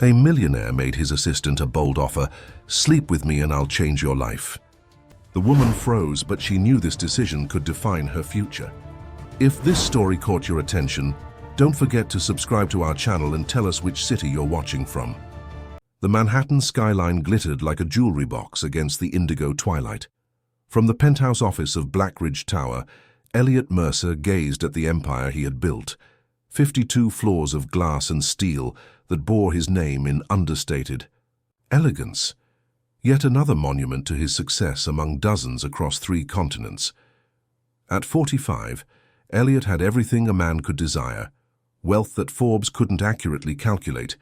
A millionaire made his assistant a bold offer: "Sleep with me and I'll change your life." The woman froze, but she knew this decision could define her future. If this story caught your attention, don't forget to subscribe to our channel and tell us which city you're watching from. The Manhattan skyline glittered like a jewelry box against the indigo twilight. From the penthouse office of Blackridge Tower, Elliot Mercer gazed at the empire he had built, 52 floors of glass and steel that bore his name in understated elegance. Yet another monument to his success among dozens across 3 continents. At 45, Elliot had everything a man could desire: wealth that Forbes couldn't accurately calculate,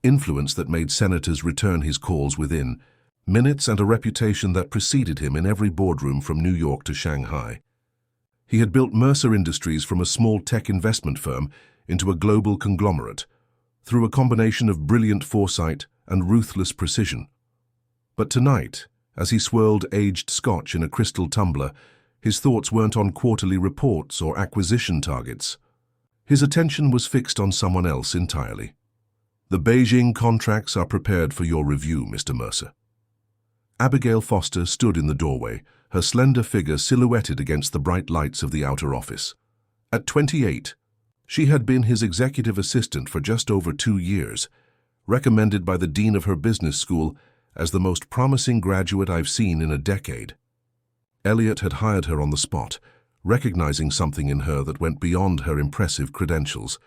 influence that made senators return his calls within minutes, and a reputation that preceded him in every boardroom from New York to Shanghai. He had built Mercer Industries from a small tech investment firm into a global conglomerate, through a combination of brilliant foresight and ruthless precision. But tonight, as he swirled aged scotch in a crystal tumbler, his thoughts weren't on quarterly reports or acquisition targets. His attention was fixed on someone else entirely. "The Beijing contracts are prepared for your review, Mr. Mercer." Abigail Foster stood in the doorway, her slender figure silhouetted against the bright lights of the outer office. At 28, she had been his executive assistant for just over 2 years, recommended by the dean of her business school as the most promising graduate I've seen in a decade. Elliot had hired her on the spot, recognizing something in her that went beyond her impressive credentials.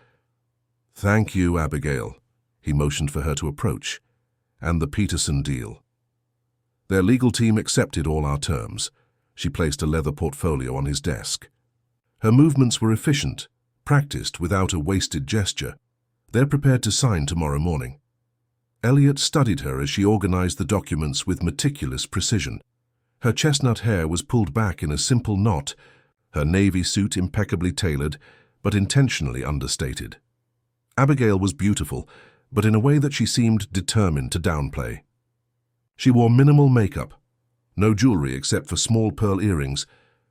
"Thank you, Abigail." He motioned for her to approach. "And the Peterson deal." "Their legal team accepted all our terms." She placed a leather portfolio on his desk. Her movements were efficient, practiced without a wasted gesture. "They're prepared to sign tomorrow morning." Elliot studied her as she organized the documents with meticulous precision. Her chestnut hair was pulled back in a simple knot, her navy suit impeccably tailored, but intentionally understated. Abigail was beautiful, but in a way that she seemed determined to downplay. She wore minimal makeup, no jewelry except for small pearl earrings,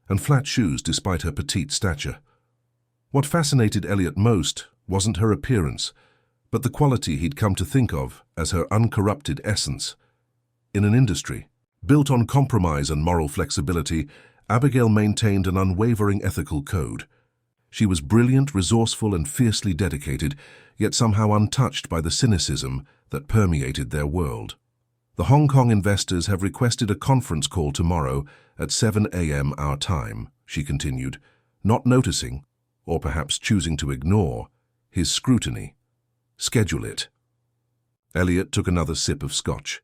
and flat shoes despite her petite stature. What fascinated Elliot most wasn't her appearance, but the quality he'd come to think of as her uncorrupted essence. In an industry built on compromise and moral flexibility, Abigail maintained an unwavering ethical code. She was brilliant, resourceful, and fiercely dedicated, yet somehow untouched by the cynicism that permeated their world. "The Hong Kong investors have requested a conference call tomorrow at 7 a.m. our time," she continued, not noticing, or perhaps choosing to ignore, his scrutiny. "Schedule it." Elliot took another sip of scotch.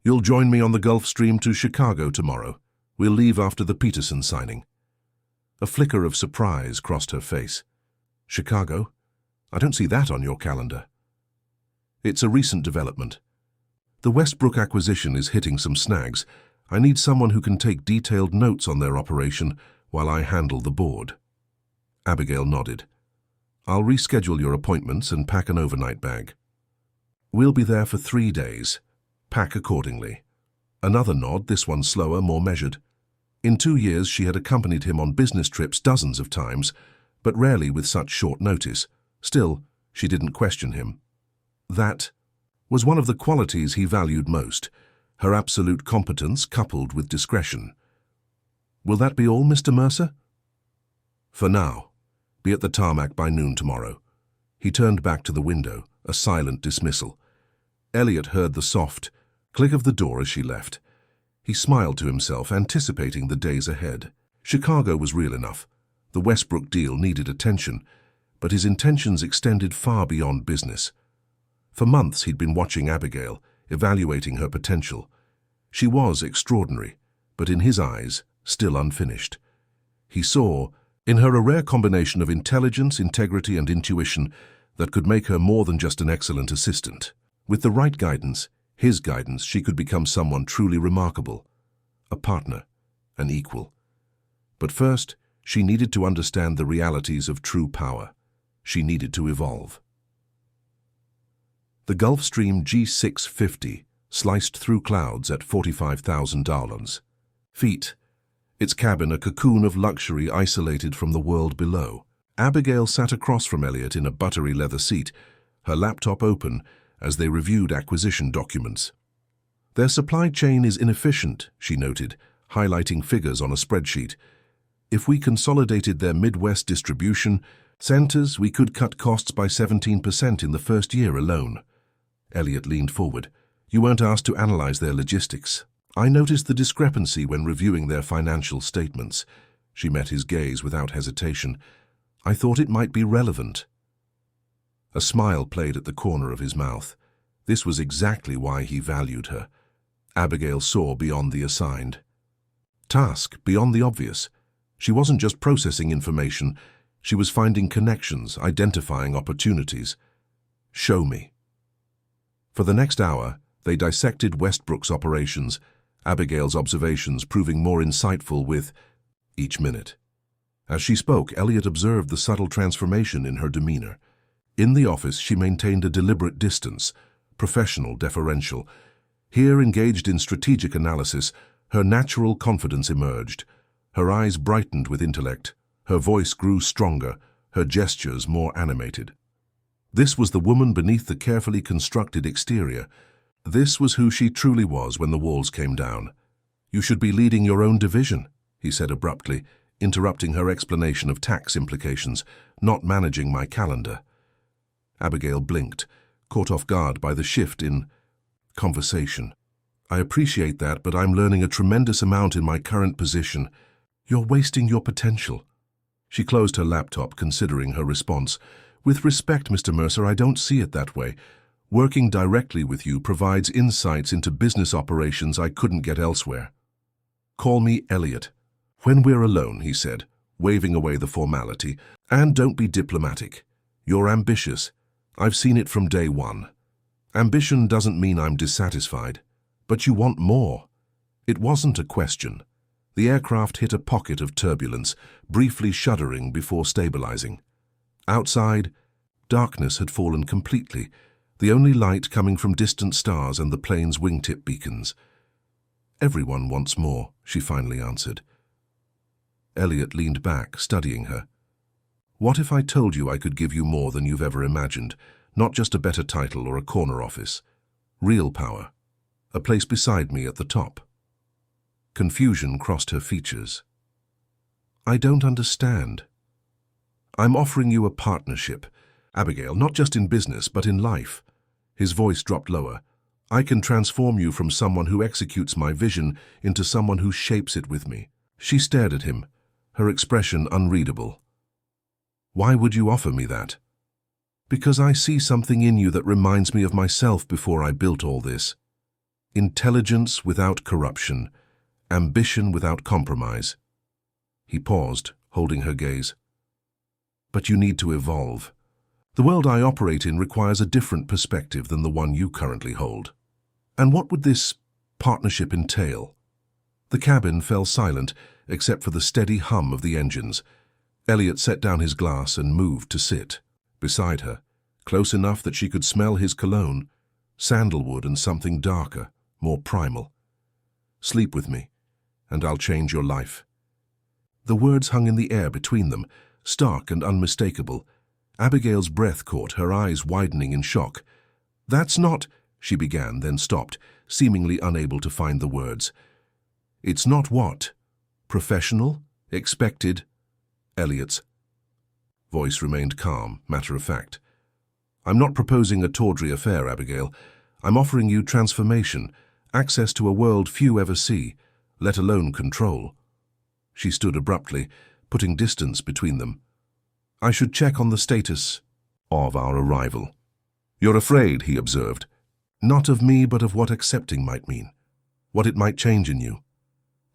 "You'll join me on the Gulf Stream to Chicago tomorrow. We'll leave after the Peterson signing." A flicker of surprise crossed her face. "Chicago? I don't see that on your calendar." "It's a recent development. The Westbrook acquisition is hitting some snags. I need someone who can take detailed notes on their operation while I handle the board." Abigail nodded. "I'll reschedule your appointments and pack an overnight bag." "We'll be there for 3 days. Pack accordingly." Another nod, this one slower, more measured. In 2 years, she had accompanied him on business trips dozens of times, but rarely with such short notice. Still, she didn't question him. That was one of the qualities he valued most, her absolute competence coupled with discretion. "Will that be all, Mr. Mercer?" "For now. Be at the tarmac by noon tomorrow." He turned back to the window, a silent dismissal. Elliot heard the soft click of the door as she left. He smiled to himself, anticipating the days ahead. Chicago was real enough. The Westbrook deal needed attention, but his intentions extended far beyond business. For months he'd been watching Abigail, evaluating her potential. She was extraordinary, but in his eyes, still unfinished. He saw in her a rare combination of intelligence, integrity, and intuition that could make her more than just an excellent assistant. With the right guidance, his guidance, she could become someone truly remarkable, a partner, an equal. But first, she needed to understand the realities of true power. She needed to evolve. The Gulfstream G650 sliced through clouds at $45,000 feet, its cabin a cocoon of luxury isolated from the world below. Abigail sat across from Elliot in a buttery leather seat, her laptop open, as they reviewed acquisition documents. Their supply chain is inefficient, she noted, highlighting figures on a spreadsheet. If we consolidated their Midwest distribution centers, we could cut costs by 17% in the first year alone. Elliot leaned forward. You weren't asked to analyze their logistics. I noticed the discrepancy when reviewing their financial statements. She met his gaze without hesitation. I thought it might be relevant. A smile played at the corner of his mouth. This was exactly why he valued her. Abigail saw beyond the assigned task, beyond the obvious. She wasn't just processing information, she was finding connections, identifying opportunities. Show me. For the next hour, they dissected Westbrook's operations, Abigail's observations proving more insightful with each minute. As she spoke, Elliot observed the subtle transformation in her demeanor. In the office, she maintained a deliberate distance, professional, deferential. Here, engaged in strategic analysis, her natural confidence emerged. Her eyes brightened with intellect, her voice grew stronger, her gestures more animated. This was the woman beneath the carefully constructed exterior. This was who she truly was when the walls came down. You should be leading your own division, he said abruptly, interrupting her explanation of tax implications, not managing my calendar. Abigail blinked, caught off guard by the shift in conversation. I appreciate that, but I'm learning a tremendous amount in my current position. You're wasting your potential. She closed her laptop, considering her response. With respect, Mr. Mercer, I don't see it that way. Working directly with you provides insights into business operations I couldn't get elsewhere. Call me Elliot. When we're alone, he said, waving away the formality. And don't be diplomatic. You're ambitious. I've seen it from day one. Ambition doesn't mean I'm dissatisfied. But you want more. It wasn't a question. The aircraft hit a pocket of turbulence, briefly shuddering before stabilizing. Outside, darkness had fallen completely, the only light coming from distant stars and the plane's wingtip beacons. Everyone wants more, she finally answered. Elliot leaned back, studying her. What if I told you I could give you more than you've ever imagined, not just a better title or a corner office? Real power. A place beside me at the top. Confusion crossed her features. I don't understand. I'm offering you a partnership, Abigail, not just in business, but in life. His voice dropped lower. I can transform you from someone who executes my vision into someone who shapes it with me. She stared at him, her expression unreadable. Why would you offer me that? Because I see something in you that reminds me of myself before I built all this. Intelligence without corruption, ambition without compromise. He paused, holding her gaze. But you need to evolve. The world I operate in requires a different perspective than the one you currently hold. And what would this partnership entail? The cabin fell silent, except for the steady hum of the engines. Elliot set down his glass and moved to sit beside her, close enough that she could smell his cologne, sandalwood and something darker, more primal. Sleep with me, and I'll change your life. The words hung in the air between them, stark and unmistakable. Abigail's breath caught, her eyes widening in shock. That's not, she began, then stopped, seemingly unable to find the words. It's not what? Professional? Expected? Elliot's voice remained calm, matter-of-fact. I'm not proposing a tawdry affair, Abigail. I'm offering you transformation, access to a world few ever see, let alone control. She stood abruptly, putting distance between them. I should check on the status of our arrival. You're afraid, he observed. Not of me, but of what accepting might mean, what it might change in you.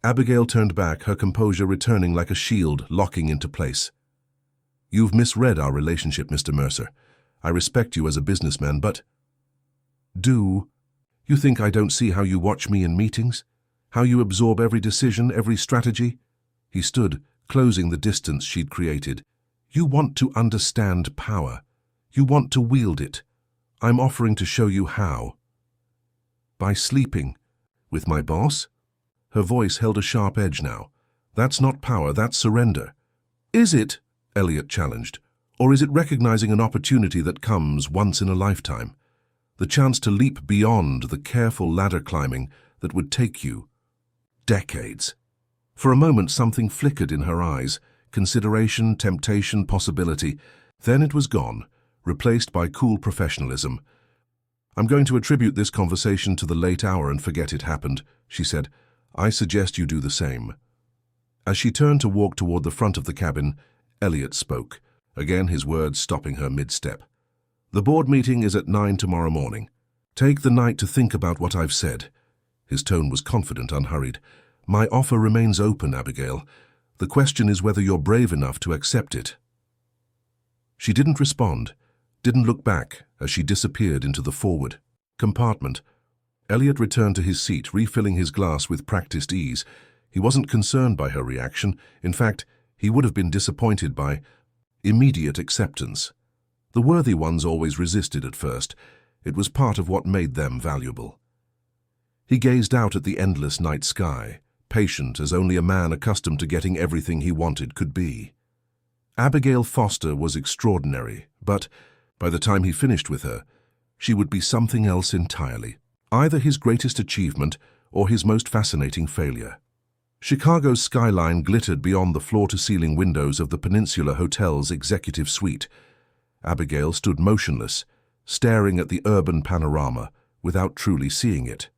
Abigail turned back, her composure returning like a shield locking into place. You've misread our relationship, Mr. Mercer. I respect you as a businessman, but... Do you think I don't see how you watch me in meetings? How you absorb every decision, every strategy? He stood, closing the distance she'd created. You want to understand power. You want to wield it. I'm offering to show you how. By sleeping with my boss? Her voice held a sharp edge now. That's not power, that's surrender. Is it, Elliot challenged, or is it recognizing an opportunity that comes once in a lifetime? The chance to leap beyond the careful ladder climbing that would take you decades. For a moment something flickered in her eyes, consideration, temptation, possibility. Then it was gone, replaced by cool professionalism. "I'm going to attribute this conversation to the late hour and forget it happened," she said. "I suggest you do the same." As she turned to walk toward the front of the cabin, Elliot spoke, again his words stopping her mid-step. "The board meeting is at 9 tomorrow morning. Take the night to think about what I've said." His tone was confident, unhurried. "My offer remains open, Abigail. The question is whether you're brave enough to accept it." She didn't respond, didn't look back as she disappeared into the forward compartment. Elliot returned to his seat, refilling his glass with practiced ease. He wasn't concerned by her reaction. In fact, he would have been disappointed by immediate acceptance. The worthy ones always resisted at first. It was part of what made them valuable. He gazed out at the endless night sky, patient as only a man accustomed to getting everything he wanted could be. Abigail Foster was extraordinary, but by the time he finished with her, she would be something else entirely, either his greatest achievement or his most fascinating failure. Chicago's skyline glittered beyond the floor-to-ceiling windows of the Peninsula Hotel's executive suite. Abigail stood motionless, staring at the urban panorama without truly seeing it.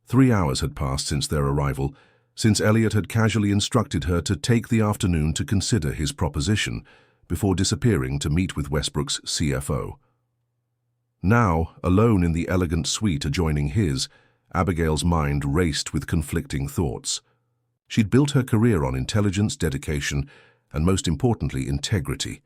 3 hours had passed since their arrival, since Elliot had casually instructed her to take the afternoon to consider his proposition before disappearing to meet with Westbrook's CFO. Now, alone in the elegant suite adjoining his, Abigail's mind raced with conflicting thoughts. She'd built her career on intelligence, dedication, and most importantly, integrity.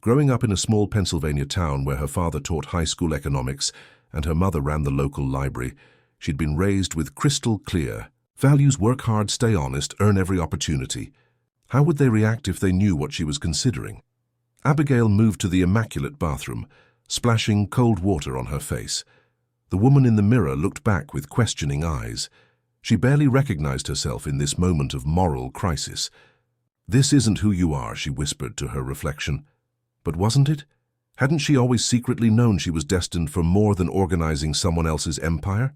Growing up in a small Pennsylvania town where her father taught high school economics and her mother ran the local library, she'd been raised with crystal clear values: work hard, stay honest, earn every opportunity. How would they react if they knew what she was considering? Abigail moved to the immaculate bathroom, splashing cold water on her face. The woman in the mirror looked back with questioning eyes. She barely recognized herself in this moment of moral crisis. "This isn't who you are," she whispered to her reflection. But wasn't it? Hadn't she always secretly known she was destined for more than organizing someone else's empire?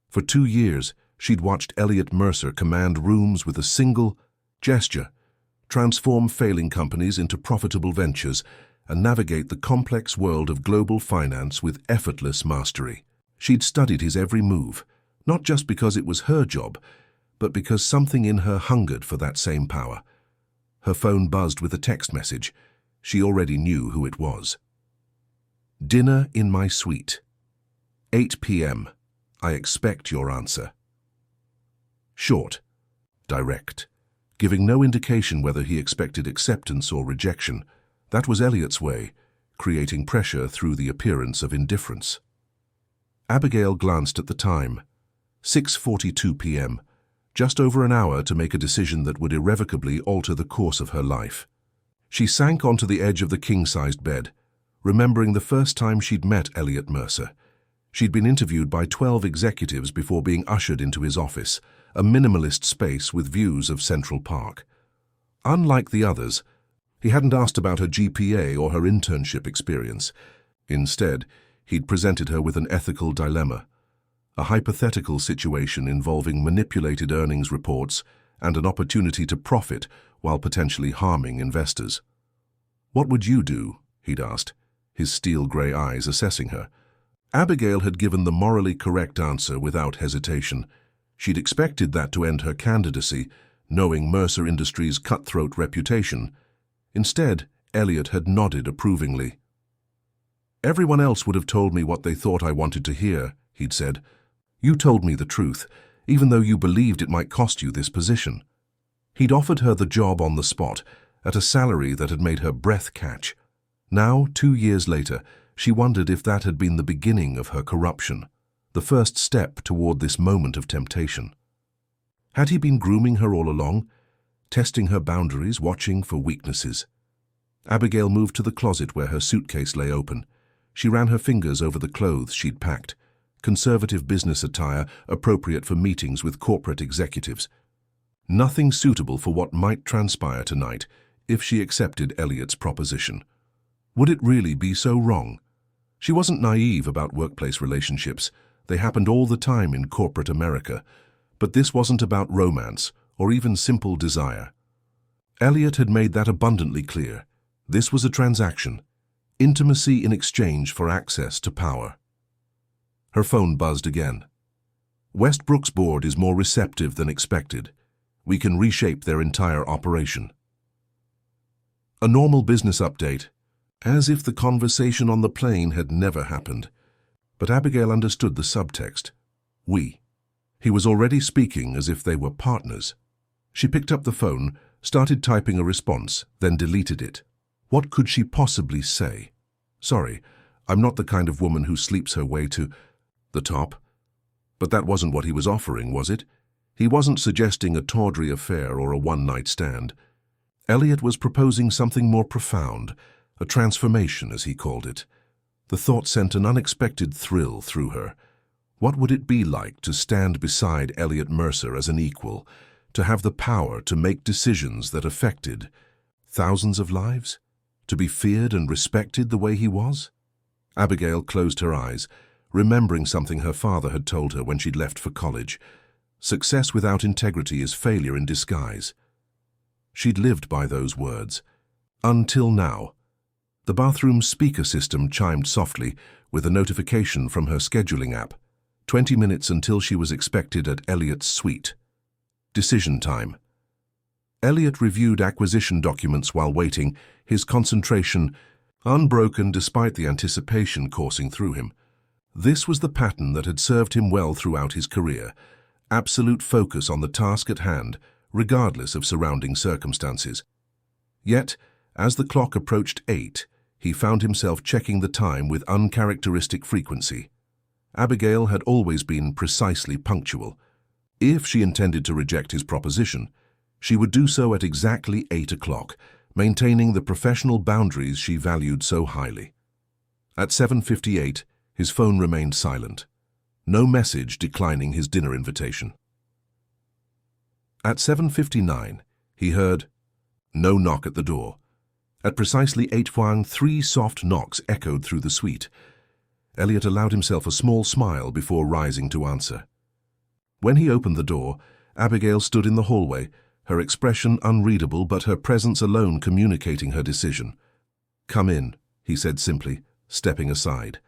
For 2 years, she'd watched Elliot Mercer command rooms with a single gesture, transform failing companies into profitable ventures, and navigate the complex world of global finance with effortless mastery. She'd studied his every move, not just because it was her job, but because something in her hungered for that same power. Her phone buzzed with a text message. She already knew who it was. "Dinner in my suite. 8 p.m. I expect your answer." Short, direct, giving no indication whether he expected acceptance or rejection. That was Elliot's way, creating pressure through the appearance of indifference. Abigail glanced at the time. 6:42 p.m., just over an hour to make a decision that would irrevocably alter the course of her life. She sank onto the edge of the king-sized bed, remembering the first time she'd met Elliot Mercer. She'd been interviewed by 12 executives before being ushered into his office, a minimalist space with views of Central Park. Unlike the others, he hadn't asked about her GPA or her internship experience. Instead, he'd presented her with an ethical dilemma, a hypothetical situation involving manipulated earnings reports and an opportunity to profit while potentially harming investors. "What would you do?" he'd asked, his steel-gray eyes assessing her. Abigail had given the morally correct answer without hesitation. She'd expected that to end her candidacy, knowing Mercer Industries' cutthroat reputation. Instead, Elliot had nodded approvingly. "Everyone else would have told me what they thought I wanted to hear," he'd said. "You told me the truth, even though you believed it might cost you this position." He'd offered her the job on the spot, at a salary that had made her breath catch. Now, 2 years later, she wondered if that had been the beginning of her corruption, the first step toward this moment of temptation. Had he been grooming her all along, testing her boundaries, watching for weaknesses? Abigail moved to the closet where her suitcase lay open. She ran her fingers over the clothes she'd packed, conservative business attire appropriate for meetings with corporate executives. Nothing suitable for what might transpire tonight if she accepted Elliot's proposition. Would it really be so wrong? She wasn't naive about workplace relationships. They happened all the time in corporate America. But this wasn't about romance or even simple desire. Elliot had made that abundantly clear. This was a transaction, intimacy in exchange for access to power. Her phone buzzed again. Westbrook's board is more receptive than expected. We can reshape their entire operation. A normal business update, as if the conversation on the plane had never happened. But Abigail understood the subtext. We. He was already speaking as if they were partners. She picked up the phone, started typing a response, then deleted it. What could she possibly say? Sorry, I'm not the kind of woman who sleeps her way to the top. But that wasn't what he was offering, was it? He wasn't suggesting a tawdry affair or a one-night stand. Elliot was proposing something more profound, a transformation, as he called it. The thought sent an unexpected thrill through her. What would it be like to stand beside Elliot Mercer as an equal, to have the power to make decisions that affected thousands of lives? To be feared and respected the way he was? Abigail closed her eyes, remembering something her father had told her when she'd left for college. Success without integrity is failure in disguise. She'd lived by those words. Until now. The bathroom speaker system chimed softly with a notification from her scheduling app. 20 minutes until she was expected at Elliot's suite. Decision time. Elliot reviewed acquisition documents while waiting, his concentration unbroken despite the anticipation coursing through him. This was the pattern that had served him well throughout his career. Absolute focus on the task at hand, regardless of surrounding circumstances. Yet, as the clock approached 8, he found himself checking the time with uncharacteristic frequency. Abigail had always been precisely punctual. If she intended to reject his proposition, she would do so at exactly 8 o'clock, maintaining the professional boundaries she valued so highly. At 7:58, his phone remained silent. No message declining his dinner invitation. At 7:59, he heard no knock at the door. At precisely 8:01, 3 soft knocks echoed through the suite. Elliot allowed himself a small smile before rising to answer. When he opened the door, Abigail stood in the hallway, her expression unreadable but her presence alone communicating her decision. "Come in," he said simply, stepping aside.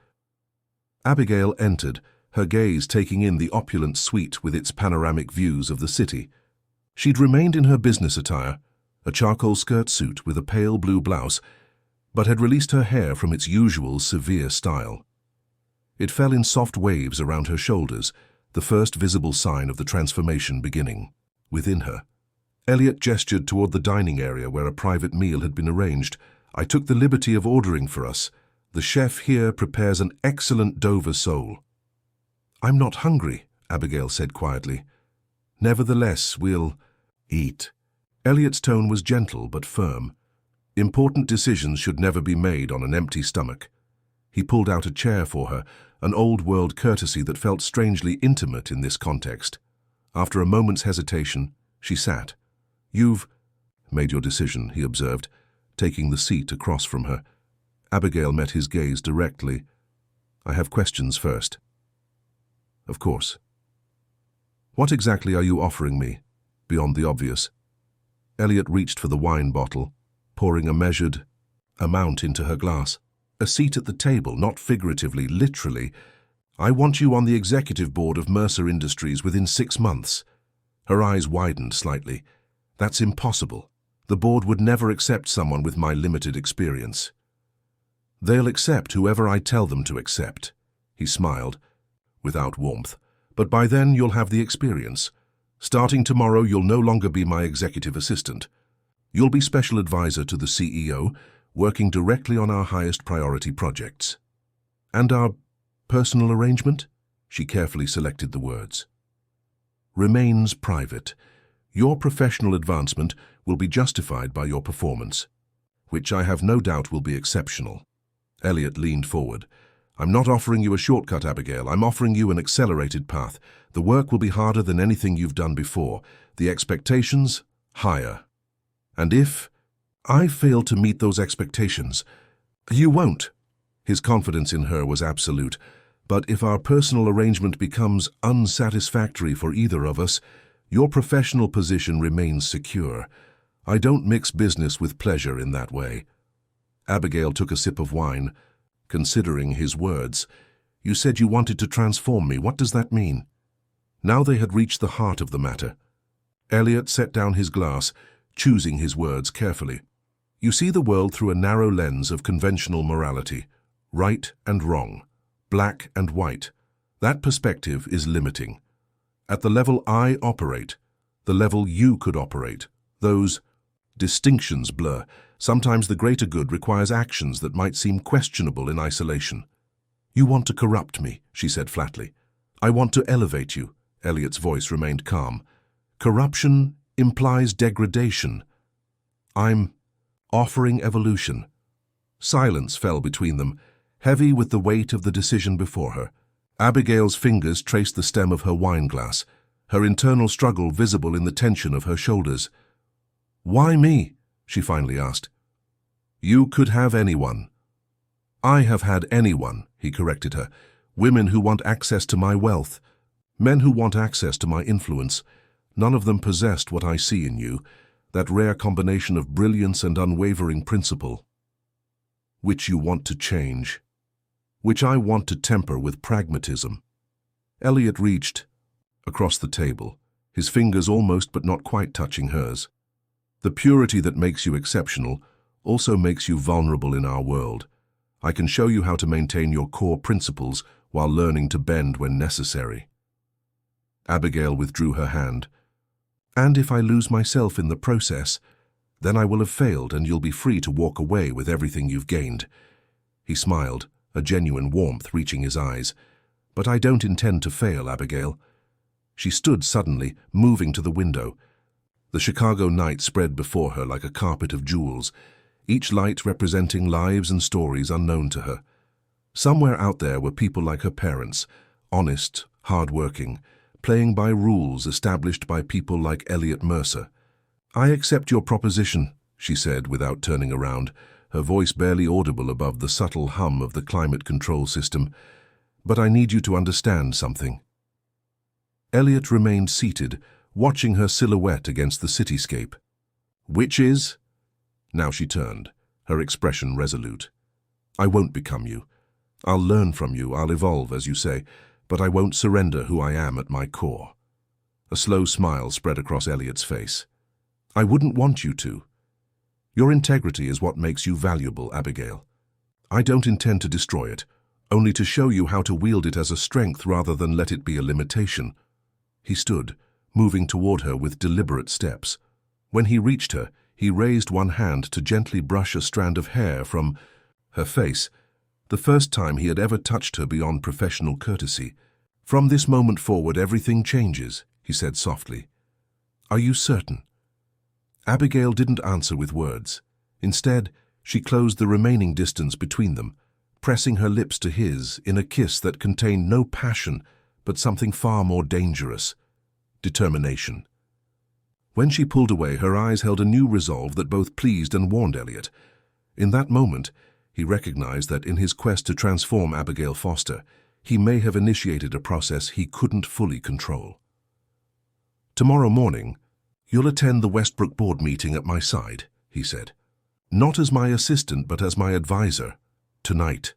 Abigail entered, her gaze taking in the opulent suite with its panoramic views of the city. She'd remained in her business attire, a charcoal skirt suit with a pale blue blouse, but had released her hair from its usual severe style. It fell in soft waves around her shoulders, the first visible sign of the transformation beginning within her. Elliot gestured toward the dining area where a private meal had been arranged. "I took the liberty of ordering for us. The chef here prepares an excellent Dover sole." "I'm not hungry," Abigail said quietly. "Nevertheless, we'll eat." Elliot's tone was gentle but firm. Important decisions should never be made on an empty stomach. He pulled out a chair for her, an old-world courtesy that felt strangely intimate in this context. After a moment's hesitation, she sat. "You've made your decision," he observed, taking the seat across from her. Abigail met his gaze directly. "I have questions first." "Of course." "What exactly are you offering me, beyond the obvious?" Elliot reached for the wine bottle, pouring a measured amount into her glass. "A seat at the table, not figuratively, literally. I want you on the executive board of Mercer Industries within 6 months." Her eyes widened slightly. "That's impossible. The board would never accept someone with my limited experience." "They'll accept whoever I tell them to accept." He smiled, without warmth. "But by then you'll have the experience. Starting tomorrow, you'll no longer be my executive assistant. You'll be special advisor to the CEO, working directly on our highest priority projects." "And our personal arrangement?" She carefully selected the words. "Remains private. Your professional advancement will be justified by your performance, which I have no doubt will be exceptional." Elliot leaned forward. "I'm not offering you a shortcut, Abigail. I'm offering you an accelerated path. The work will be harder than anything you've done before. The expectations, higher. And if I fail to meet those expectations, you won't." His confidence in her was absolute. But if our personal arrangement becomes unsatisfactory for either of us, your professional position remains secure. I don't mix business with pleasure in that way. Abigail took a sip of wine, considering his words. You said you wanted to transform me. What does that mean? Now they had reached the heart of the matter. Elliot set down his glass, choosing his words carefully. You see the world through a narrow lens of conventional morality, right and wrong, black and white. That perspective is limiting. At the level I operate, the level you could operate, those distinctions blur. Sometimes the greater good requires actions that might seem questionable in isolation. You want to corrupt me, she said flatly. I want to elevate you. Elliot's voice remained calm. Corruption implies degradation. I'm offering evolution. Silence fell between them, heavy with the weight of the decision before her. Abigail's fingers traced the stem of her wineglass, her internal struggle visible in the tension of her shoulders. Why me? She finally asked. You could have anyone. I have had anyone, he corrected her. Women who want access to my wealth. Men who want access to my influence. None of them possessed what I see in you, that rare combination of brilliance and unwavering principle, which you want to change, which I want to temper with pragmatism. Elliot reached across the table, his fingers almost but not quite touching hers. The purity that makes you exceptional also makes you vulnerable in our world. I can show you how to maintain your core principles while learning to bend when necessary. Abigail withdrew her hand. And if I lose myself in the process, then I will have failed and you'll be free to walk away with everything you've gained. He smiled, a genuine warmth reaching his eyes. But I don't intend to fail, Abigail. She stood suddenly, moving to the window. The Chicago night spread before her like a carpet of jewels, each light representing lives and stories unknown to her. Somewhere out there were people like her parents, honest, hard-working, playing by rules established by people like Elliot Mercer. I accept your proposition, she said without turning around, her voice barely audible above the subtle hum of the climate control system. But I need you to understand something. Elliot remained seated, watching her silhouette against the cityscape. Which is? Now she turned, her expression resolute. I won't become you. I'll learn from you, I'll evolve, as you say, but I won't surrender who I am at my core. A slow smile spread across Elliot's face. I wouldn't want you to. Your integrity is what makes you valuable, Abigail. I don't intend to destroy it, only to show you how to wield it as a strength rather than let it be a limitation. He stood, moving toward her with deliberate steps. When he reached her, he raised one hand to gently brush a strand of hair from her face, the first time he had ever touched her beyond professional courtesy. From this moment forward, everything changes, he said softly. Are you certain? Abigail didn't answer with words. Instead, she closed the remaining distance between them, pressing her lips to his in a kiss that contained no passion, but something far more dangerous: determination. When she pulled away, her eyes held a new resolve that both pleased and warned Elliot. In that moment, he recognized that in his quest to transform Abigail Foster, he may have initiated a process he couldn't fully control. Tomorrow morning, you'll attend the Westbrook board meeting at my side, he said. Not as my assistant, but as my advisor. Tonight.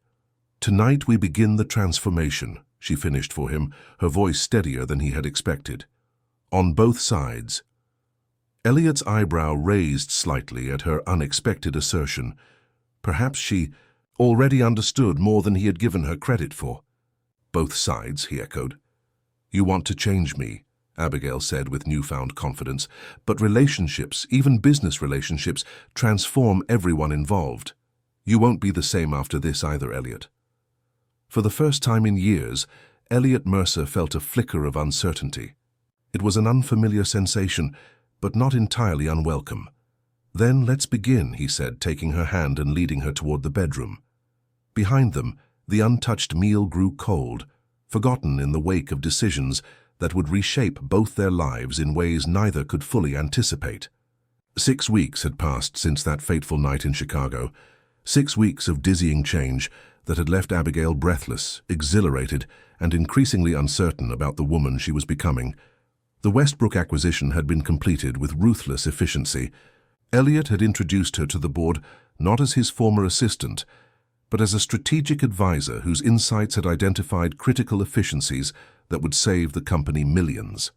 Tonight we begin the transformation, she finished for him, her voice steadier than he had expected. On both sides. Elliot's eyebrow raised slightly at her unexpected assertion. Perhaps she already understood more than he had given her credit for. Both sides, he echoed. You want to change me, Abigail said with newfound confidence, but relationships, even business relationships, transform everyone involved. You won't be the same after this either, Elliot. For the first time in years, Elliot Mercer felt a flicker of uncertainty. It was an unfamiliar sensation, but not entirely unwelcome. Then let's begin, he said, taking her hand and leading her toward the bedroom. Behind them, the untouched meal grew cold, forgotten in the wake of decisions that would reshape both their lives in ways neither could fully anticipate. 6 weeks had passed since that fateful night in Chicago. 6 weeks of dizzying change, that had left Abigail breathless, exhilarated, and increasingly uncertain about the woman she was becoming. The Westbrook acquisition had been completed with ruthless efficiency. Elliot had introduced her to the board not as his former assistant, but as a strategic advisor whose insights had identified critical efficiencies that would save the company millions.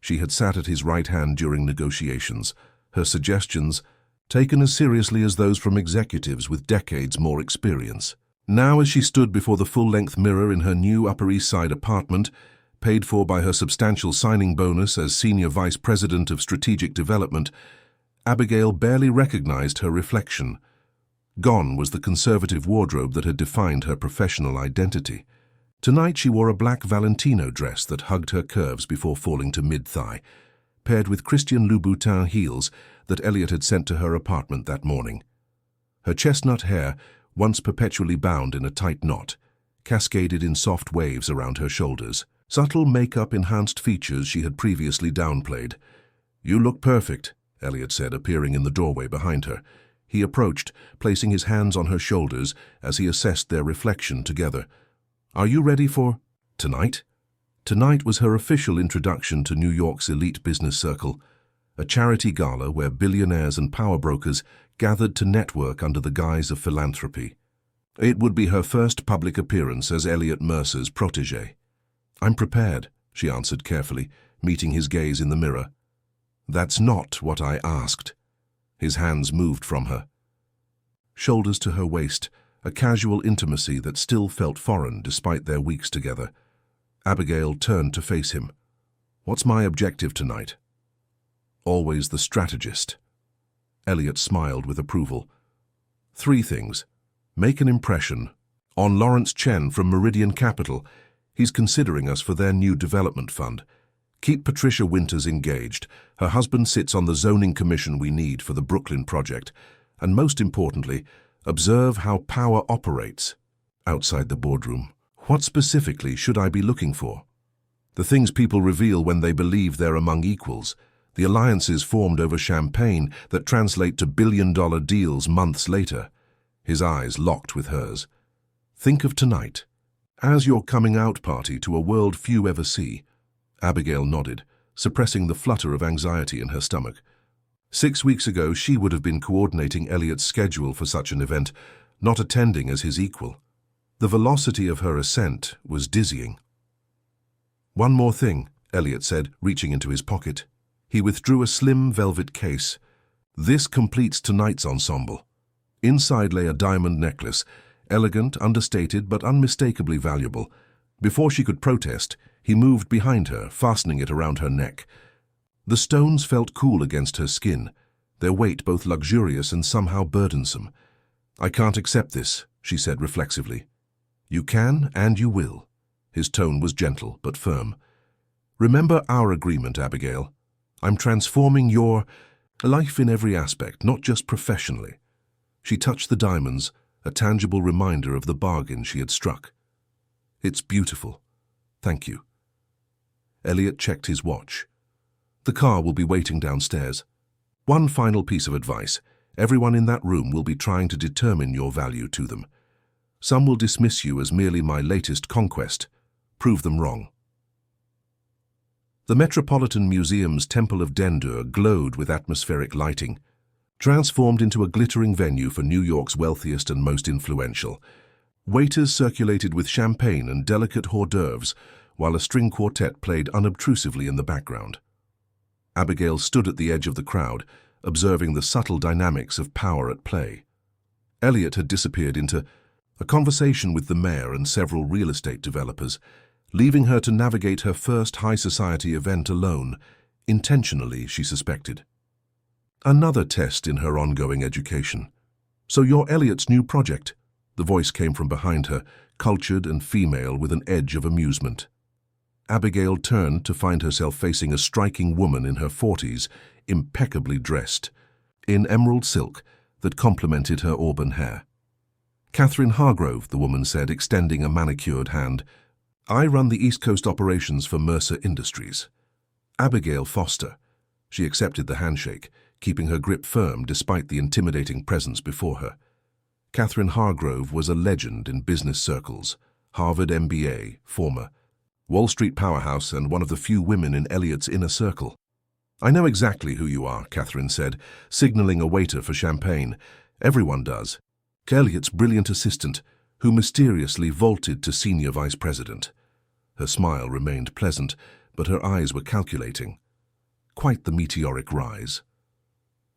She had sat at his right hand during negotiations, her suggestions taken as seriously as those from executives with decades more experience. Now, as she stood before the full-length mirror in her new Upper East Side apartment, paid for by her substantial signing bonus as Senior Vice President of Strategic Development, Abigail barely recognized her reflection. Gone was the conservative wardrobe that had defined her professional identity. Tonight she wore a black Valentino dress that hugged her curves before falling to mid-thigh, paired with Christian Louboutin heels that Elliot had sent to her apartment that morning. Her chestnut hair, once perpetually bound in a tight knot, cascaded in soft waves around her shoulders. Subtle makeup-enhanced features she had previously downplayed. "You look perfect," Elliot said, appearing in the doorway behind her. He approached, placing his hands on her shoulders as he assessed their reflection together. "Are you ready for tonight?" Tonight was her official introduction to New York's elite business circle, a charity gala where billionaires and power brokers gathered to network under the guise of philanthropy. It would be her first public appearance as Elliot Mercer's protégé. "I'm prepared," she answered carefully, meeting his gaze in the mirror. "That's not what I asked." His hands moved from her. Shoulders to her waist, a casual intimacy that still felt foreign despite their weeks together. Abigail turned to face him. "What's my objective tonight?" "Always the strategist." Elliot smiled with approval. "3 things. Make an impression. On Lawrence Chen from Meridian Capital. He's considering us for their new development fund. Keep Patricia Winters engaged. Her husband sits on the zoning commission we need for the Brooklyn project. And most importantly, observe how power operates outside the boardroom. What specifically should I be looking for? The things people reveal when they believe they're among equals. The alliances formed over champagne that translate to billion-dollar deals months later." His eyes locked with hers. "Think of tonight, as your coming-out party to a world few ever see." Abigail nodded, suppressing the flutter of anxiety in her stomach. 6 weeks ago, she would have been coordinating Elliot's schedule for such an event, not attending as his equal. The velocity of her ascent was dizzying. "One more thing," Elliot said, reaching into his pocket. He withdrew a slim velvet case. "This completes tonight's ensemble." Inside lay a diamond necklace, elegant, understated, but unmistakably valuable. Before she could protest, he moved behind her, fastening it around her neck. The stones felt cool against her skin, their weight both luxurious and somehow burdensome. "I can't accept this," she said reflexively. "You can and you will." His tone was gentle but firm. "Remember our agreement, Abigail. I'm transforming your life in every aspect, not just professionally." She touched the diamonds, a tangible reminder of the bargain she had struck. "It's beautiful. Thank you." Elliot checked his watch. "The car will be waiting downstairs. One final piece of advice. Everyone in that room will be trying to determine your value to them. Some will dismiss you as merely my latest conquest. Prove them wrong." The Metropolitan Museum's Temple of Dendur glowed with atmospheric lighting, transformed into a glittering venue for New York's wealthiest and most influential. Waiters circulated with champagne and delicate hors d'oeuvres, while a string quartet played unobtrusively in the background. Abigail stood at the edge of the crowd, observing the subtle dynamics of power at play. Elliot had disappeared into a conversation with the mayor and several real estate developers, leaving her to navigate her first high society event alone, intentionally, she suspected. Another test in her ongoing education. "So you're Elliot's new project?" The voice came from behind her, cultured and female with an edge of amusement. Abigail turned to find herself facing a striking woman in her 40s, impeccably dressed, in emerald silk that complemented her auburn hair. "Catherine Hargrove," the woman said, extending a manicured hand. "I run the East Coast operations for Mercer Industries." Abigail Foster. She accepted the handshake, keeping her grip firm despite the intimidating presence before her. Catherine Hargrove was a legend in business circles, Harvard MBA, former, Wall Street powerhouse, and one of the few women in Elliot's inner circle. "I know exactly who you are," Catherine said, signaling a waiter for champagne. "Everyone does. Elliot's brilliant assistant, who mysteriously vaulted to senior vice president." Her smile remained pleasant, but her eyes were calculating. Quite the meteoric rise.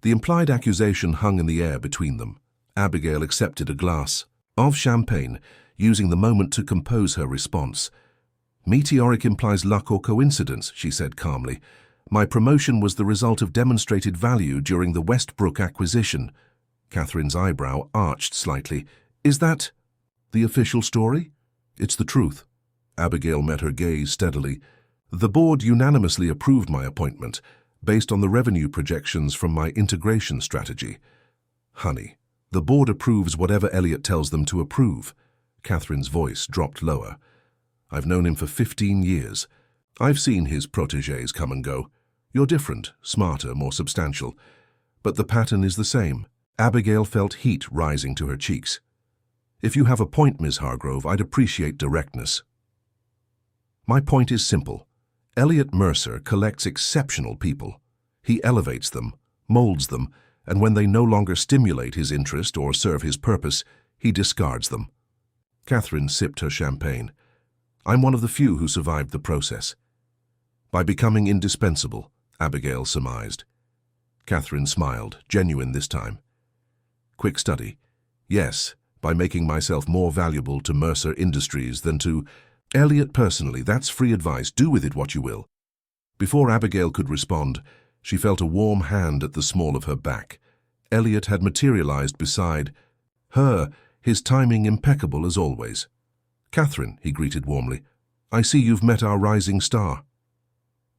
The implied accusation hung in the air between them. Abigail accepted a glass of champagne, using the moment to compose her response. "Meteoric implies luck or coincidence," she said calmly. "My promotion was the result of demonstrated value during the Westbrook acquisition." Catherine's eyebrow arched slightly. "Is that the official story?" "It's the truth." Abigail met her gaze steadily. "The board unanimously approved my appointment, based on the revenue projections from my integration strategy." "Honey, the board approves whatever Elliot tells them to approve." Catherine's voice dropped lower. "I've known him for 15 years. I've seen his protégés come and go. You're different, smarter, more substantial. But the pattern is the same." Abigail felt heat rising to her cheeks. "If you have a point, Ms. Hargrove, I'd appreciate directness." "My point is simple. Elliot Mercer collects exceptional people. He elevates them, molds them, and when they no longer stimulate his interest or serve his purpose, he discards them." Catherine sipped her champagne. "I'm one of the few who survived the process." "By becoming indispensable," Abigail surmised. Catherine smiled, genuine this time. "Quick study. Yes, by making myself more valuable to Mercer Industries than to Elliot personally. That's free advice. Do with it what you will." Before Abigail could respond, she felt a warm hand at the small of her back. Elliot had materialized beside her, his timing impeccable as always. "Catherine," he greeted warmly, "I see you've met our rising star."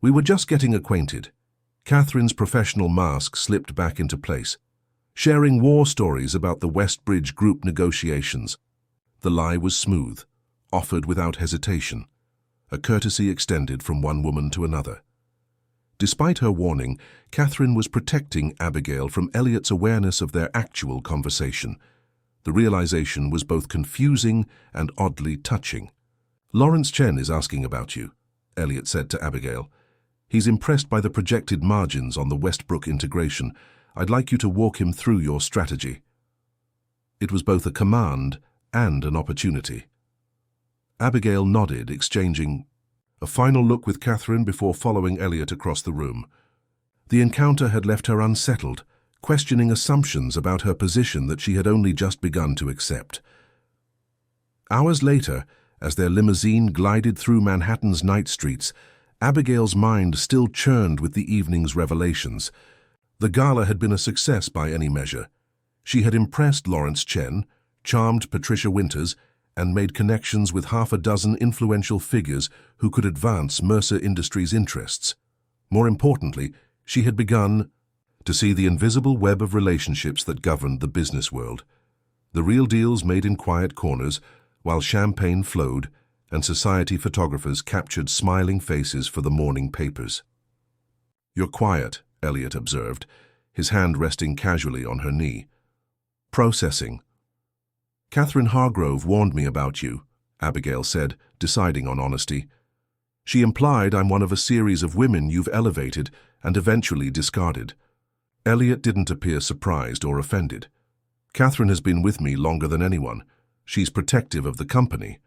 "We were just getting acquainted." Catherine's professional mask slipped back into place. "Sharing war stories about the Westbridge Group negotiations." The lie was smooth, offered without hesitation, a courtesy extended from one woman to another. Despite her warning, Catherine was protecting Abigail from Elliot's awareness of their actual conversation. The realization was both confusing and oddly touching. "Lawrence Chen is asking about you," Elliot said to Abigail. "He's impressed by the projected margins on the Westbrook integration. I'd like you to walk him through your strategy." It was both a command and an opportunity. Abigail nodded, exchanging a final look with Catherine before following Elliot across the room. The encounter had left her unsettled, questioning assumptions about her position that she had only just begun to accept. Hours later, as their limousine glided through Manhattan's night streets, Abigail's mind still churned with the evening's revelations. The gala had been a success by any measure. She had impressed Lawrence Chen, charmed Patricia Winters, and made connections with half a dozen influential figures who could advance Mercer Industries' interests. More importantly, she had begun to see the invisible web of relationships that governed the business world. The real deals made in quiet corners, while champagne flowed and society photographers captured smiling faces for the morning papers. "You're quiet," Elliot observed, his hand resting casually on her knee. "Processing." "Catherine Hargrove warned me about you," Abigail said, deciding on honesty. "She implied I'm one of a series of women you've elevated and eventually discarded." Elliot didn't appear surprised or offended. "Catherine has been with me longer than anyone. She's protective of the company."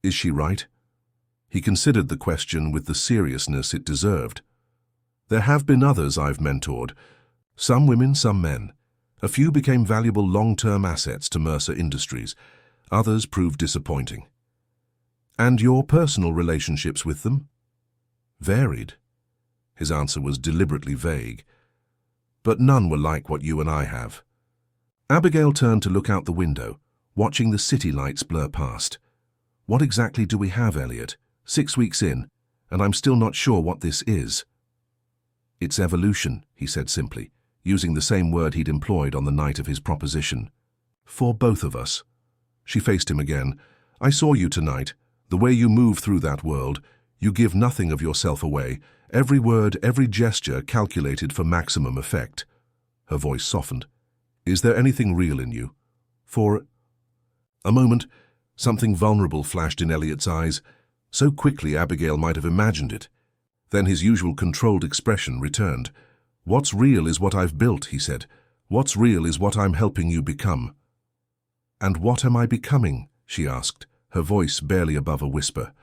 "Is she right?" He considered the question with the seriousness it deserved. "There have been others I've mentored. Some women, some men. A few became valuable long-term assets to Mercer Industries. Others proved disappointing." "And your personal relationships with them?" "Varied." His answer was deliberately vague. "But none were like what you and I have." Abigail turned to look out the window, watching the city lights blur past. "What exactly do we have, Elliot? 6 weeks in, and I'm still not sure what this is." "It's evolution," he said simply, using the same word he'd employed on the night of his proposition. "For both of us." She faced him again. "I saw you tonight. The way you move through that world, you give nothing of yourself away. Every word, every gesture calculated for maximum effect." Her voice softened. "Is there anything real in you? For a moment, something vulnerable flashed in Elliot's eyes, so quickly Abigail might have imagined it. Then his usual controlled expression returned. "What's real is what I've built," he said. "What's real is what I'm helping you become." "And what am I becoming?" she asked, her voice barely above a whisper.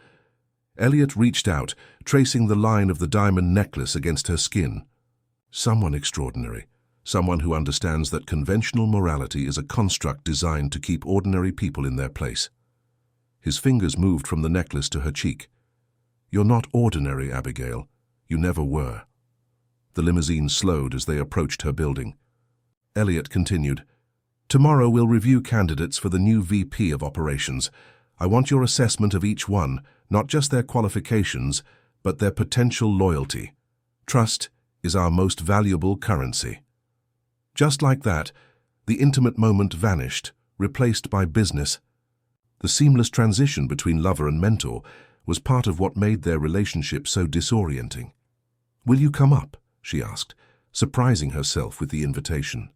Elliot reached out, tracing the line of the diamond necklace against her skin. "Someone extraordinary. Someone who understands that conventional morality is a construct designed to keep ordinary people in their place." His fingers moved from the necklace to her cheek. "You're not ordinary, Abigail. You never were." The limousine slowed as they approached her building. Elliot continued, "Tomorrow we'll review candidates for the new VP of Operations. I want your assessment of each one, not just their qualifications, but their potential loyalty. Trust is our most valuable currency." Just like that, the intimate moment vanished, replaced by business. The seamless transition between lover and mentor was part of what made their relationship so disorienting. "Will you come up?" she asked, surprising herself with the invitation.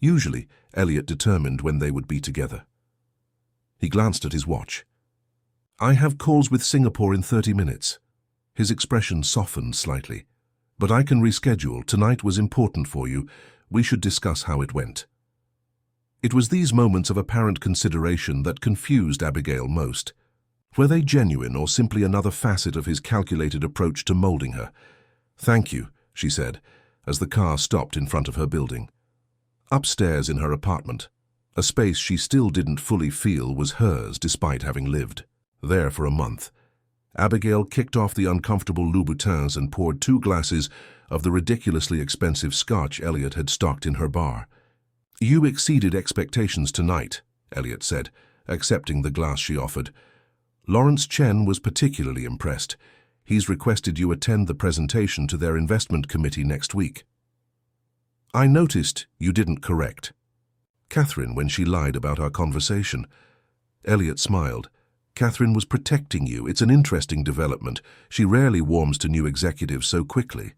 Usually, Elliot determined when they would be together. He glanced at his watch. "I have calls with Singapore in 30 minutes. His expression softened slightly. "But I can reschedule. Tonight was important for you. We should discuss how it went." It was these moments of apparent consideration that confused Abigail most. Were they genuine or simply another facet of his calculated approach to molding her? "Thank you," she said, as the car stopped in front of her building. Upstairs in her apartment, a space she still didn't fully feel was hers despite having lived there for a month, Abigail kicked off the uncomfortable Louboutins and poured 2 glasses of the ridiculously expensive scotch Elliot had stocked in her bar. "You exceeded expectations tonight," Elliot said, accepting the glass she offered. "Lawrence Chen was particularly impressed. He's requested you attend the presentation to their investment committee next week." "I noticed you didn't correct Catherine when she lied about our conversation." Elliot smiled. "Catherine was protecting you. It's an interesting development. She rarely warms to new executives so quickly."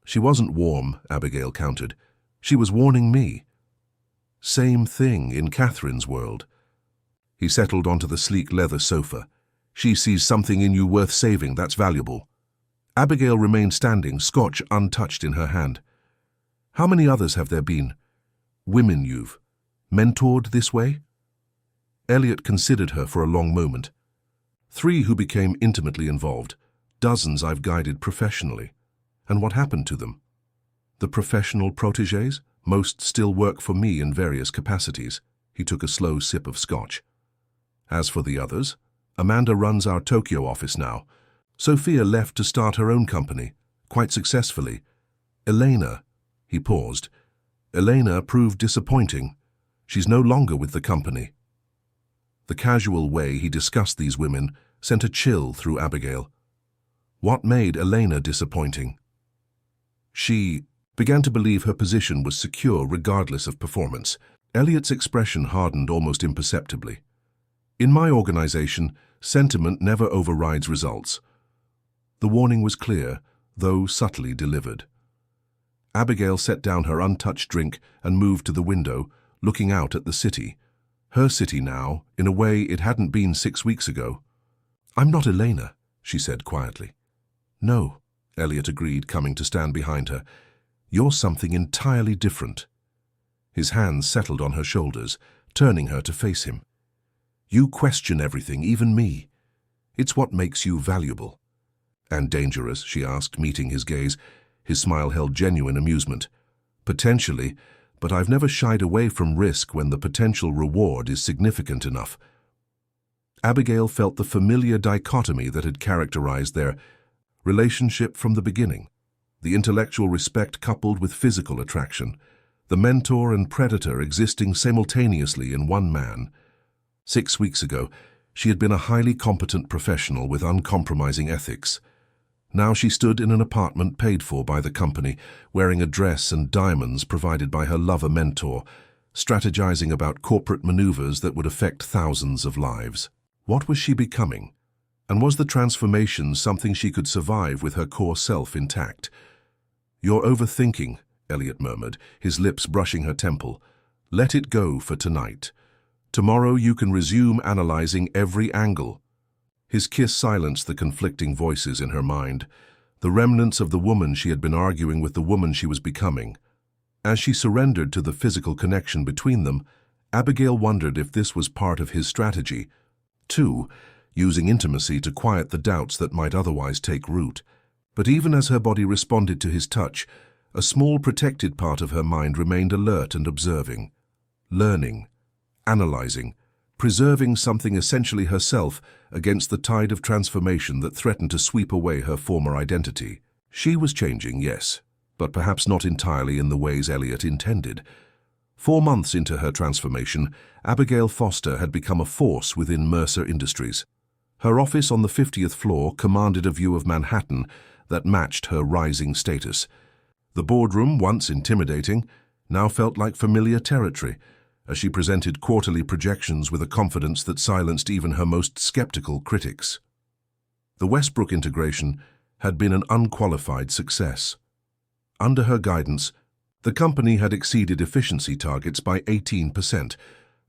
"She wasn't warm," Abigail countered. "She was warning me." "Same thing in Catherine's world." He settled onto the sleek leather sofa. "She sees something in you worth saving. That's valuable." Abigail remained standing, scotch untouched in her hand. "How many others have there been? Women you've mentored this way?" Elliot considered her for a long moment. 3 who became intimately involved, dozens I've guided professionally. And what happened to them? The professional protégés? Most still work for me in various capacities. He took a slow sip of scotch. As for the others, Amanda runs our Tokyo office now. Sophia left to start her own company, quite successfully. Elena, he paused. Elena proved disappointing. She's no longer with the company. The casual way he discussed these women sent a chill through Abigail. What made Elena disappointing? She began to believe her position was secure regardless of performance. Elliot's expression hardened almost imperceptibly. "In my organization, sentiment never overrides results." The warning was clear, though subtly delivered. Abigail set down her untouched drink and moved to the window, looking out at the city. Her city now, in a way it hadn't been 6 weeks ago. "I'm not Elena," she said quietly. "No," Elliot agreed, coming to stand behind her. "You're something entirely different." His hands settled on her shoulders, turning her to face him. "You question everything, even me. It's what makes you valuable." "And dangerous?" she asked, meeting his gaze. His smile held genuine amusement. "Potentially, but I've never shied away from risk when the potential reward is significant enough." Abigail felt the familiar dichotomy that had characterized their relationship from the beginning. The intellectual respect coupled with physical attraction. The mentor and predator existing simultaneously in one man. 6 weeks ago, she had been a highly competent professional with uncompromising ethics. Now she stood in an apartment paid for by the company, wearing a dress and diamonds provided by her lover mentor, strategizing about corporate maneuvers that would affect thousands of lives. What was she becoming? And was the transformation something she could survive with her core self intact? "You're overthinking," Elliot murmured, his lips brushing her temple. Let it go for tonight. Tomorrow you can resume analyzing every angle. His kiss silenced the conflicting voices in her mind, the remnants of the woman she had been arguing with the woman she was becoming. As she surrendered to the physical connection between them, Abigail wondered if this was part of his strategy. 2. Using intimacy to quiet the doubts that might otherwise take root. But even as her body responded to his touch, a small protected part of her mind remained alert and observing, learning, analyzing, preserving something essentially herself against the tide of transformation that threatened to sweep away her former identity. She was changing, yes, but perhaps not entirely in the ways Elliot intended. 4 months into her transformation, Abigail Foster had become a force within Mercer Industries. Her office on the 50th floor commanded a view of Manhattan that matched her rising status. The boardroom, once intimidating, now felt like familiar territory, as she presented quarterly projections with a confidence that silenced even her most skeptical critics. The Westbrook integration had been an unqualified success. Under her guidance, the company had exceeded efficiency targets by 18%,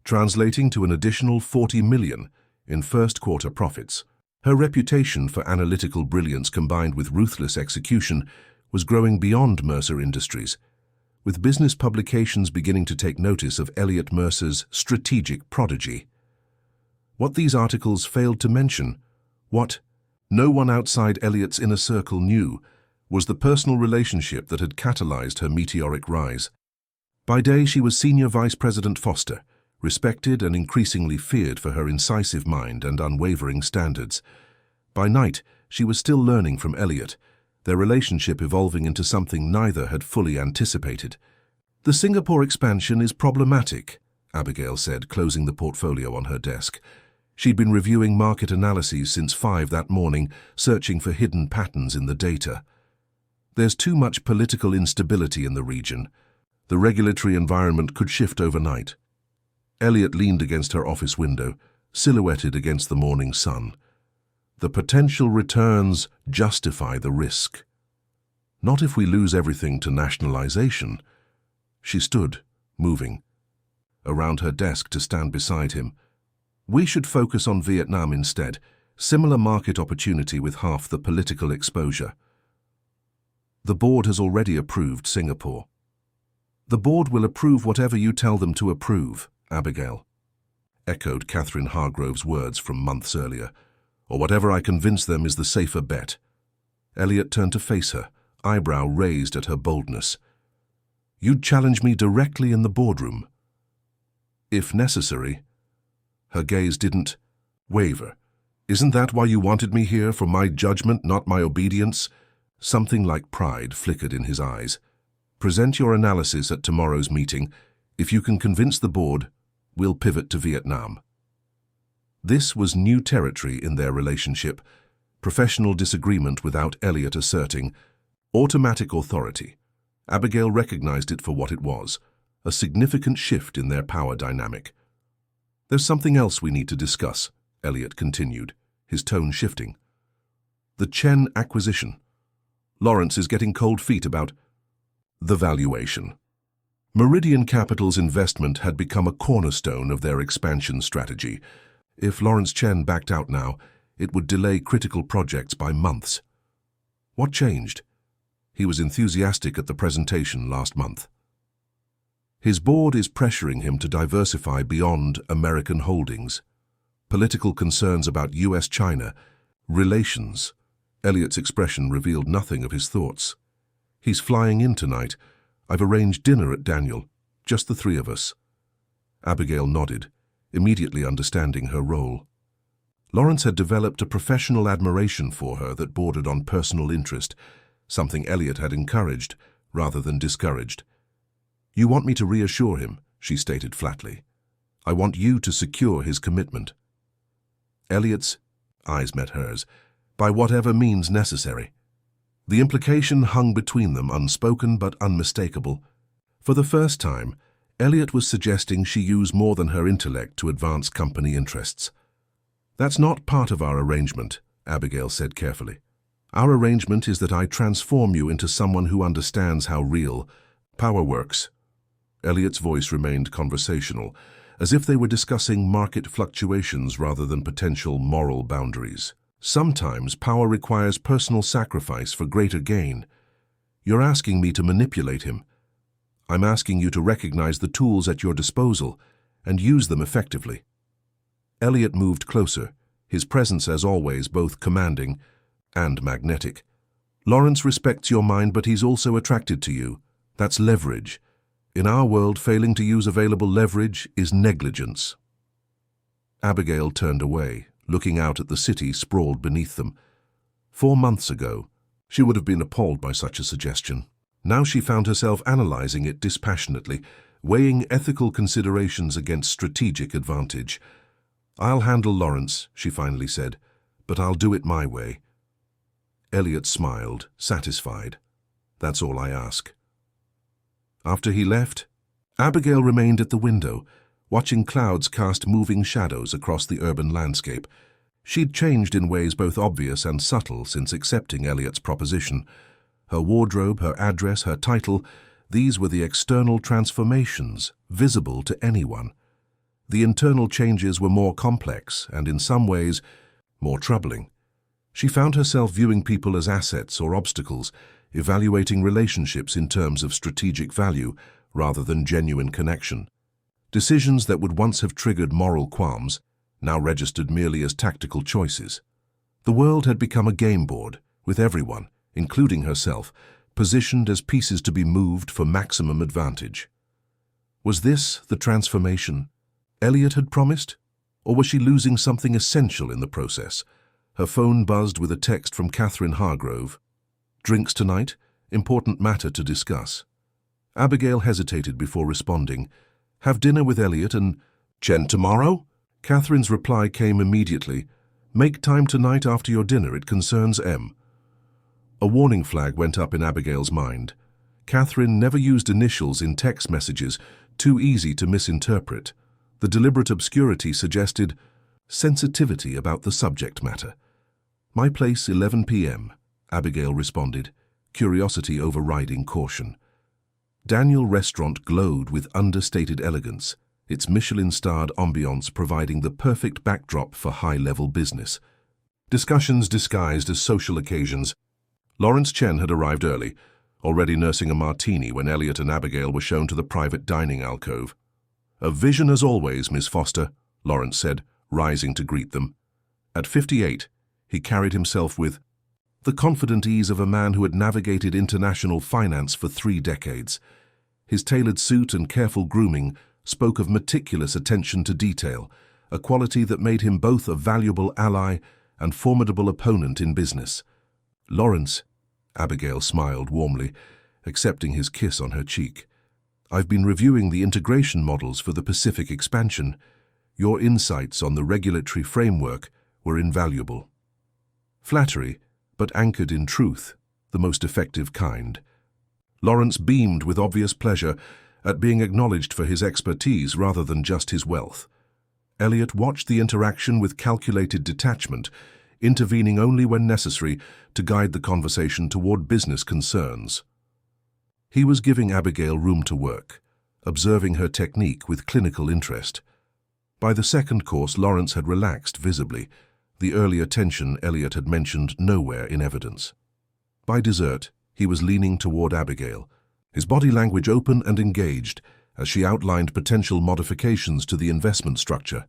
translating to an additional $40 million in first-quarter profits. Her reputation for analytical brilliance combined with ruthless execution was growing beyond Mercer Industries, with business publications beginning to take notice of Elliot Mercer's strategic prodigy. What these articles failed to mention, what no one outside Elliot's inner circle knew, was the personal relationship that had catalyzed her meteoric rise. By day, she was Senior Vice President Foster, respected and increasingly feared for her incisive mind and unwavering standards. By night, she was still learning from Elliot, their relationship evolving into something neither had fully anticipated. "The Singapore expansion is problematic," Abigail said, closing the portfolio on her desk. She'd been reviewing market analyses since 5 that morning, searching for hidden patterns in the data. "There's too much political instability in the region. The regulatory environment could shift overnight." Elliot leaned against her office window, silhouetted against the morning sun. "The potential returns justify the risk. Not if we lose everything to nationalization." She stood, moving, around her desk to stand beside him. "We should focus on Vietnam instead. Similar market opportunity with half the political exposure." "The board has already approved Singapore." "The board will approve whatever you tell them to approve," Abigail echoed Catherine Hargrove's words from months earlier. "Or whatever I convince them is the safer bet." Elliot turned to face her, eyebrow raised at her boldness. "You'd challenge me directly in the boardroom?" "If necessary." Her gaze didn't waver. "Isn't that why you wanted me here, for my judgment, not my obedience?" Something like pride flickered in his eyes. "Present your analysis at tomorrow's meeting. If you can convince the board, we'll pivot to Vietnam." This was new territory in their relationship, professional disagreement without Elliot asserting, automatic authority. Abigail recognized it for what it was, a significant shift in their power dynamic. "There's something else we need to discuss," Elliot continued, his tone shifting. "The Chen acquisition. Lawrence is getting cold feet about the valuation." Meridian Capital's investment had become a cornerstone of their expansion strategy. If Lawrence Chen backed out now, it would delay critical projects by months. What changed? He was enthusiastic at the presentation last month. His board is pressuring him to diversify beyond American holdings. Political concerns about U.S.-China relations. Elliot's expression revealed nothing of his thoughts. "He's flying in tonight. I've arranged dinner at Daniel, just the 3 of us." Abigail nodded, immediately understanding her role. Lawrence had developed a professional admiration for her that bordered on personal interest, something Elliot had encouraged rather than discouraged. "You want me to reassure him," she stated flatly. "I want you to secure his commitment." Elliot's eyes met hers, "By whatever means necessary." The implication hung between them, unspoken but unmistakable. For the first time, Elliot was suggesting she use more than her intellect to advance company interests. "That's not part of our arrangement," Abigail said carefully. "Our arrangement is that I transform you into someone who understands how real power works." Elliot's voice remained conversational, as if they were discussing market fluctuations rather than potential moral boundaries. Sometimes power requires personal sacrifice for greater gain. You're asking me to manipulate him. I'm asking you to recognize the tools at your disposal and use them effectively. Elliot moved closer, his presence as always both commanding and magnetic. Lawrence respects your mind, but he's also attracted to you. That's leverage. In our world, failing to use available leverage is negligence. Abigail turned away, looking out at the city sprawled beneath them. 4 months ago, she would have been appalled by such a suggestion. Now she found herself analyzing it dispassionately, weighing ethical considerations against strategic advantage. "I'll handle Lawrence," she finally said, "but I'll do it my way." Elliot smiled, satisfied. "That's all I ask." After he left, Abigail remained at the window, watching clouds cast moving shadows across the urban landscape. She'd changed in ways both obvious and subtle since accepting Elliot's proposition. Her wardrobe, her address, her title, these were the external transformations, visible to anyone. The internal changes were more complex and, in some ways, more troubling. She found herself viewing people as assets or obstacles, evaluating relationships in terms of strategic value rather than genuine connection. Decisions that would once have triggered moral qualms now registered merely as tactical choices. The world had become a game board, with everyone, including herself, positioned as pieces to be moved for maximum advantage. Was this the transformation Elliot had promised? Or was she losing something essential in the process? Her phone buzzed with a text from Catherine Hargrove. "Drinks tonight? Important matter to discuss." Abigail hesitated before responding. "Have dinner with Elliot and Jen tomorrow?" Catherine's reply came immediately. "Make time tonight after your dinner. It concerns M." A warning flag went up in Abigail's mind. Catherine never used initials in text messages, too easy to misinterpret. The deliberate obscurity suggested sensitivity about the subject matter. "My place, 11 p.m., Abigail responded, curiosity overriding caution. Daniel Restaurant glowed with understated elegance, its Michelin-starred ambiance providing the perfect backdrop for high-level business. Discussions disguised as social occasions. Lawrence Chen had arrived early, already nursing a martini when Elliot and Abigail were shown to the private dining alcove. "A vision as always, Miss Foster," Lawrence said, rising to greet them. At 58, he carried himself with the confident ease of a man who had navigated international finance for 3 decades. His tailored suit and careful grooming spoke of meticulous attention to detail, a quality that made him both a valuable ally and formidable opponent in business. "Lawrence," Abigail smiled warmly, accepting his kiss on her cheek. "I've been reviewing the integration models for the Pacific expansion. Your insights on the regulatory framework were invaluable." Flattery, but anchored in truth, the most effective kind. Lawrence beamed with obvious pleasure at being acknowledged for his expertise rather than just his wealth. Elliot watched the interaction with calculated detachment, intervening only when necessary to guide the conversation toward business concerns. He was giving Abigail room to work, observing her technique with clinical interest. By the second course, Lawrence had relaxed visibly, the earlier tension Elliot had mentioned nowhere in evidence. By dessert, he was leaning toward Abigail, his body language open and engaged as she outlined potential modifications to the investment structure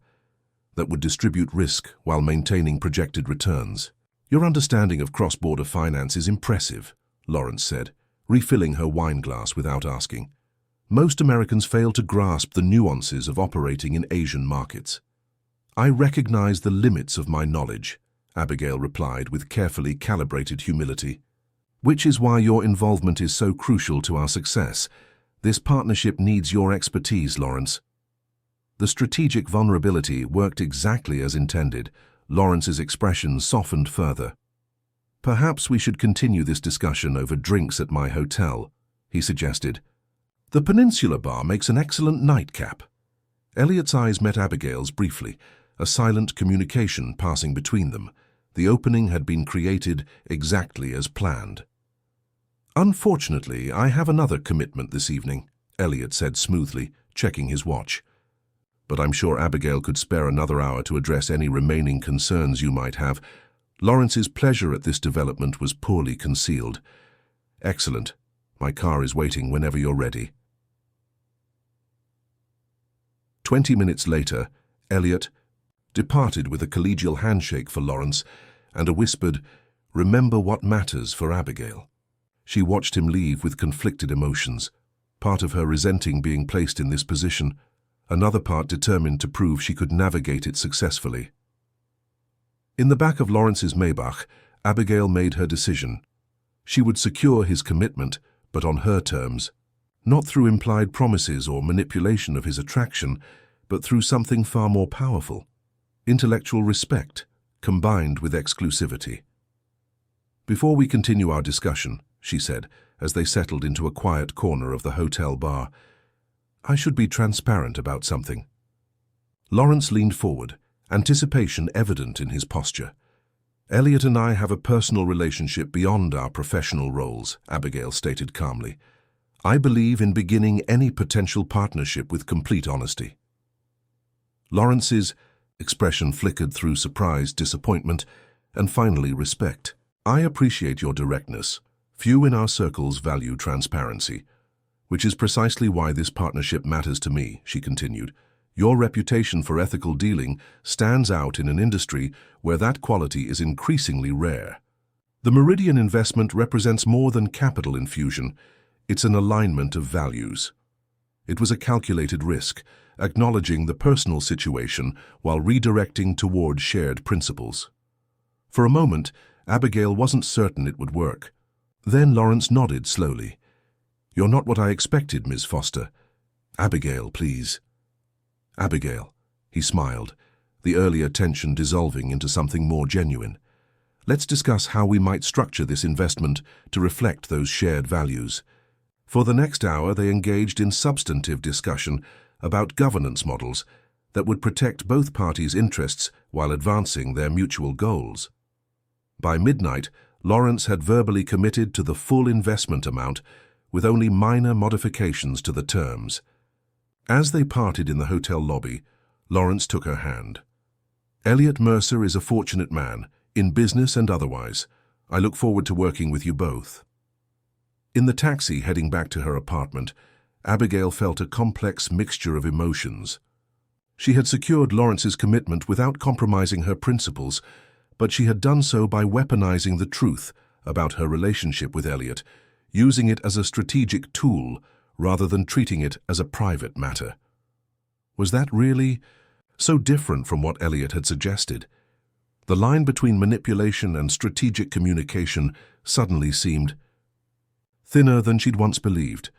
that would distribute risk while maintaining projected returns. "Your understanding of cross-border finance is impressive," Lawrence said, refilling her wine glass without asking. "Most Americans fail to grasp the nuances of operating in Asian markets." "I recognize the limits of my knowledge," Abigail replied with carefully calibrated humility. "Which is why your involvement is so crucial to our success. This partnership needs your expertise, Lawrence." The strategic vulnerability worked exactly as intended. Lawrence's expression softened further. "Perhaps we should continue this discussion over drinks at my hotel," he suggested. "The Peninsula Bar makes an excellent nightcap." Elliot's eyes met Abigail's briefly, a silent communication passing between them. The opening had been created exactly as planned. "Unfortunately, I have another commitment this evening," Elliot said smoothly, checking his watch. "But I'm sure Abigail could spare another hour to address any remaining concerns you might have." Lawrence's pleasure at this development was poorly concealed. "Excellent. My car is waiting whenever you're ready." 20 minutes later, Elliot departed with a collegial handshake for Lawrence and a whispered, "Remember what matters," for Abigail. She watched him leave with conflicted emotions, part of her resenting being placed in this position, another part determined to prove she could navigate it successfully. In the back of Lawrence's Maybach, Abigail made her decision. She would secure his commitment, but on her terms, not through implied promises or manipulation of his attraction, but through something far more powerful: intellectual respect, combined with exclusivity. "Before we continue our discussion," she said, as they settled into a quiet corner of the hotel bar, "I should be transparent about something." Lawrence leaned forward, anticipation evident in his posture. "Elliot and I have a personal relationship beyond our professional roles," Abigail stated calmly. "I believe in beginning any potential partnership with complete honesty." Lawrence's expression flickered through surprise, disappointment, and finally respect. "I appreciate your directness. Few in our circles value transparency, which is precisely why this partnership matters to me," she continued. "Your reputation for ethical dealing stands out in an industry where that quality is increasingly rare. The Meridian investment represents more than capital infusion. It's an alignment of values." It was a calculated risk, acknowledging the personal situation while redirecting toward shared principles. For a moment, Abigail wasn't certain it would work. Then Lawrence nodded slowly. "You're not what I expected, Ms. Foster. Abigail, please." "Abigail," he smiled, the earlier tension dissolving into something more genuine. "Let's discuss how we might structure this investment to reflect those shared values." For the next hour, they engaged in substantive discussion about governance models that would protect both parties' interests while advancing their mutual goals. By midnight, Lawrence had verbally committed to the full investment amount, with only minor modifications to the terms. As they parted in the hotel lobby, Lawrence took her hand. "Elliot Mercer is a fortunate man, in business and otherwise. I look forward to working with you both." In the taxi heading back to her apartment, Abigail felt a complex mixture of emotions. She had secured Lawrence's commitment without compromising her principles, but she had done so by weaponizing the truth about her relationship with Elliot, using it as a strategic tool rather than treating it as a private matter. Was that really so different from what Elliot had suggested? The line between manipulation and strategic communication suddenly seemed thinner than she'd once believed.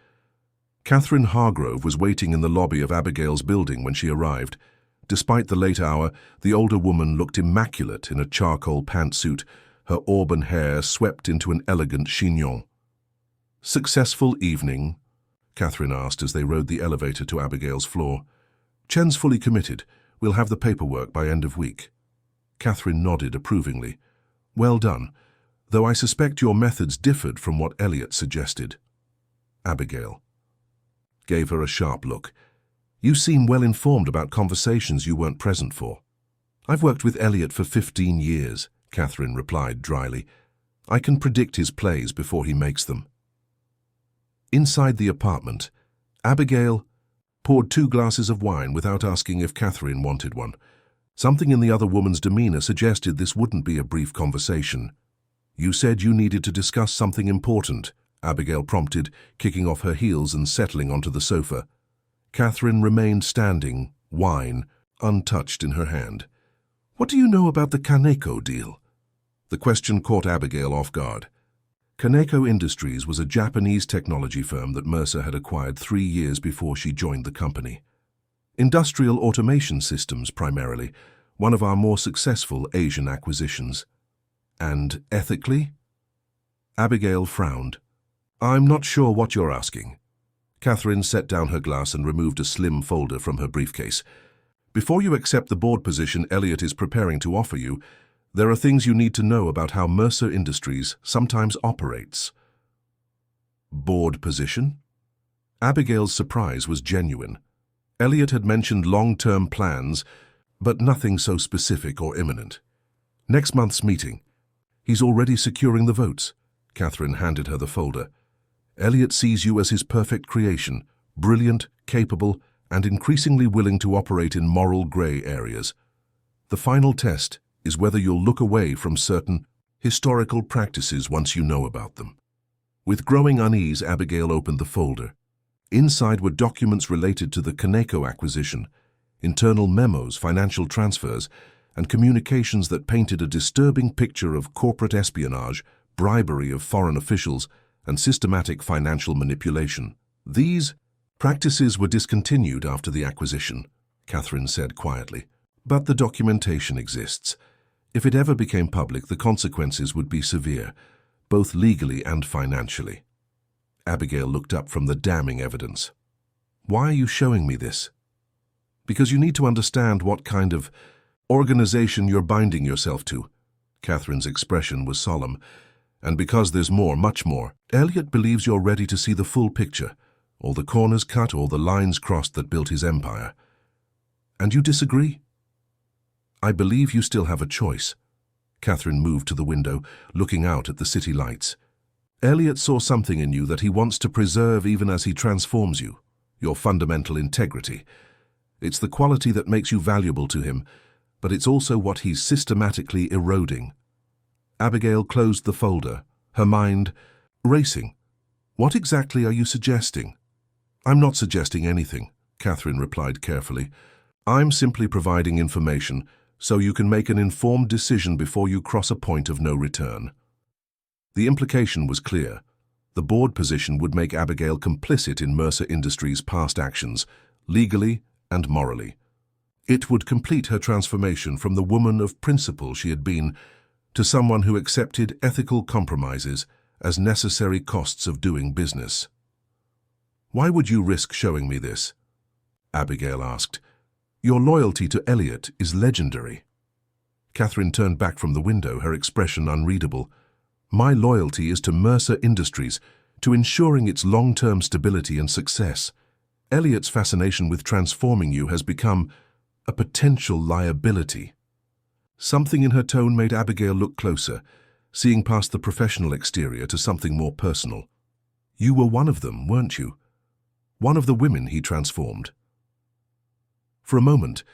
Catherine Hargrove was waiting in the lobby of Abigail's building when she arrived. Despite the late hour, the older woman looked immaculate in a charcoal pantsuit, her auburn hair swept into an elegant chignon. "Successful evening?" Catherine asked as they rode the elevator to Abigail's floor. "Chen's fully committed. We'll have the paperwork by end of week." Catherine nodded approvingly. "Well done, though I suspect your methods differed from what Elliot suggested." Abigail gave her a sharp look. "You seem well informed about conversations you weren't present for." "I've worked with Elliot for 15 years, Catherine replied dryly. "I can predict his plays before he makes them." Inside the apartment, Abigail poured 2 glasses of wine without asking if Catherine wanted one. Something in the other woman's demeanor suggested this wouldn't be a brief conversation. "You said you needed to discuss something important," Abigail prompted, kicking off her heels and settling onto the sofa. Catherine remained standing, wine untouched in her hand. "What do you know about the Kaneko deal?" The question caught Abigail off guard. Kaneko Industries was a Japanese technology firm that Mercer had acquired 3 years before she joined the company. Industrial automation systems, primarily, one of our more successful Asian acquisitions. "And ethically?" Abigail frowned. "I'm not sure what you're asking." Catherine set down her glass and removed a slim folder from her briefcase. "Before you accept the board position Elliot is preparing to offer you, there are things you need to know about how Mercer Industries sometimes operates." "Board position?" Abigail's surprise was genuine. Elliot had mentioned long-term plans, but nothing so specific or imminent. Next month's meeting. He's already securing the votes. Catherine handed her the folder. Elliot sees you as his perfect creation, brilliant, capable, and increasingly willing to operate in moral gray areas. The final test is whether you'll look away from certain historical practices once you know about them. With growing unease, Abigail opened the folder. Inside were documents related to the Kaneko acquisition, internal memos, financial transfers, and communications that painted a disturbing picture of corporate espionage, bribery of foreign officials, and systematic financial manipulation. These practices were discontinued after the acquisition, Catherine said quietly. But the documentation exists. If it ever became public, the consequences would be severe, both legally and financially. Abigail looked up from the damning evidence. Why are you showing me this? Because you need to understand what kind of organization you're binding yourself to. Catherine's expression was solemn. And because there's more, much more. Elliot believes you're ready to see the full picture, all the corners cut, all the lines crossed that built his empire. And you disagree? I believe you still have a choice. Catherine moved to the window, looking out at the city lights. Elliot saw something in you that he wants to preserve even as he transforms you, your fundamental integrity. It's the quality that makes you valuable to him, but it's also what he's systematically eroding. Abigail closed the folder, her mind racing. What exactly are you suggesting? I'm not suggesting anything, Catherine replied carefully. I'm simply providing information so you can make an informed decision before you cross a point of no return. The implication was clear. The board position would make Abigail complicit in Mercer Industries' past actions, legally and morally. It would complete her transformation from the woman of principle she had been to someone who accepted ethical compromises as necessary costs of doing business. Why would you risk showing me this? Abigail asked. Your loyalty to Elliot is legendary. Catherine turned back from the window, her expression unreadable. My loyalty is to Mercer Industries, to ensuring its long-term stability and success. Elliot's fascination with transforming you has become a potential liability. Something in her tone made Abigail look closer, seeing past the professional exterior to something more personal. You were one of them, weren't you? One of the women he transformed. For a moment,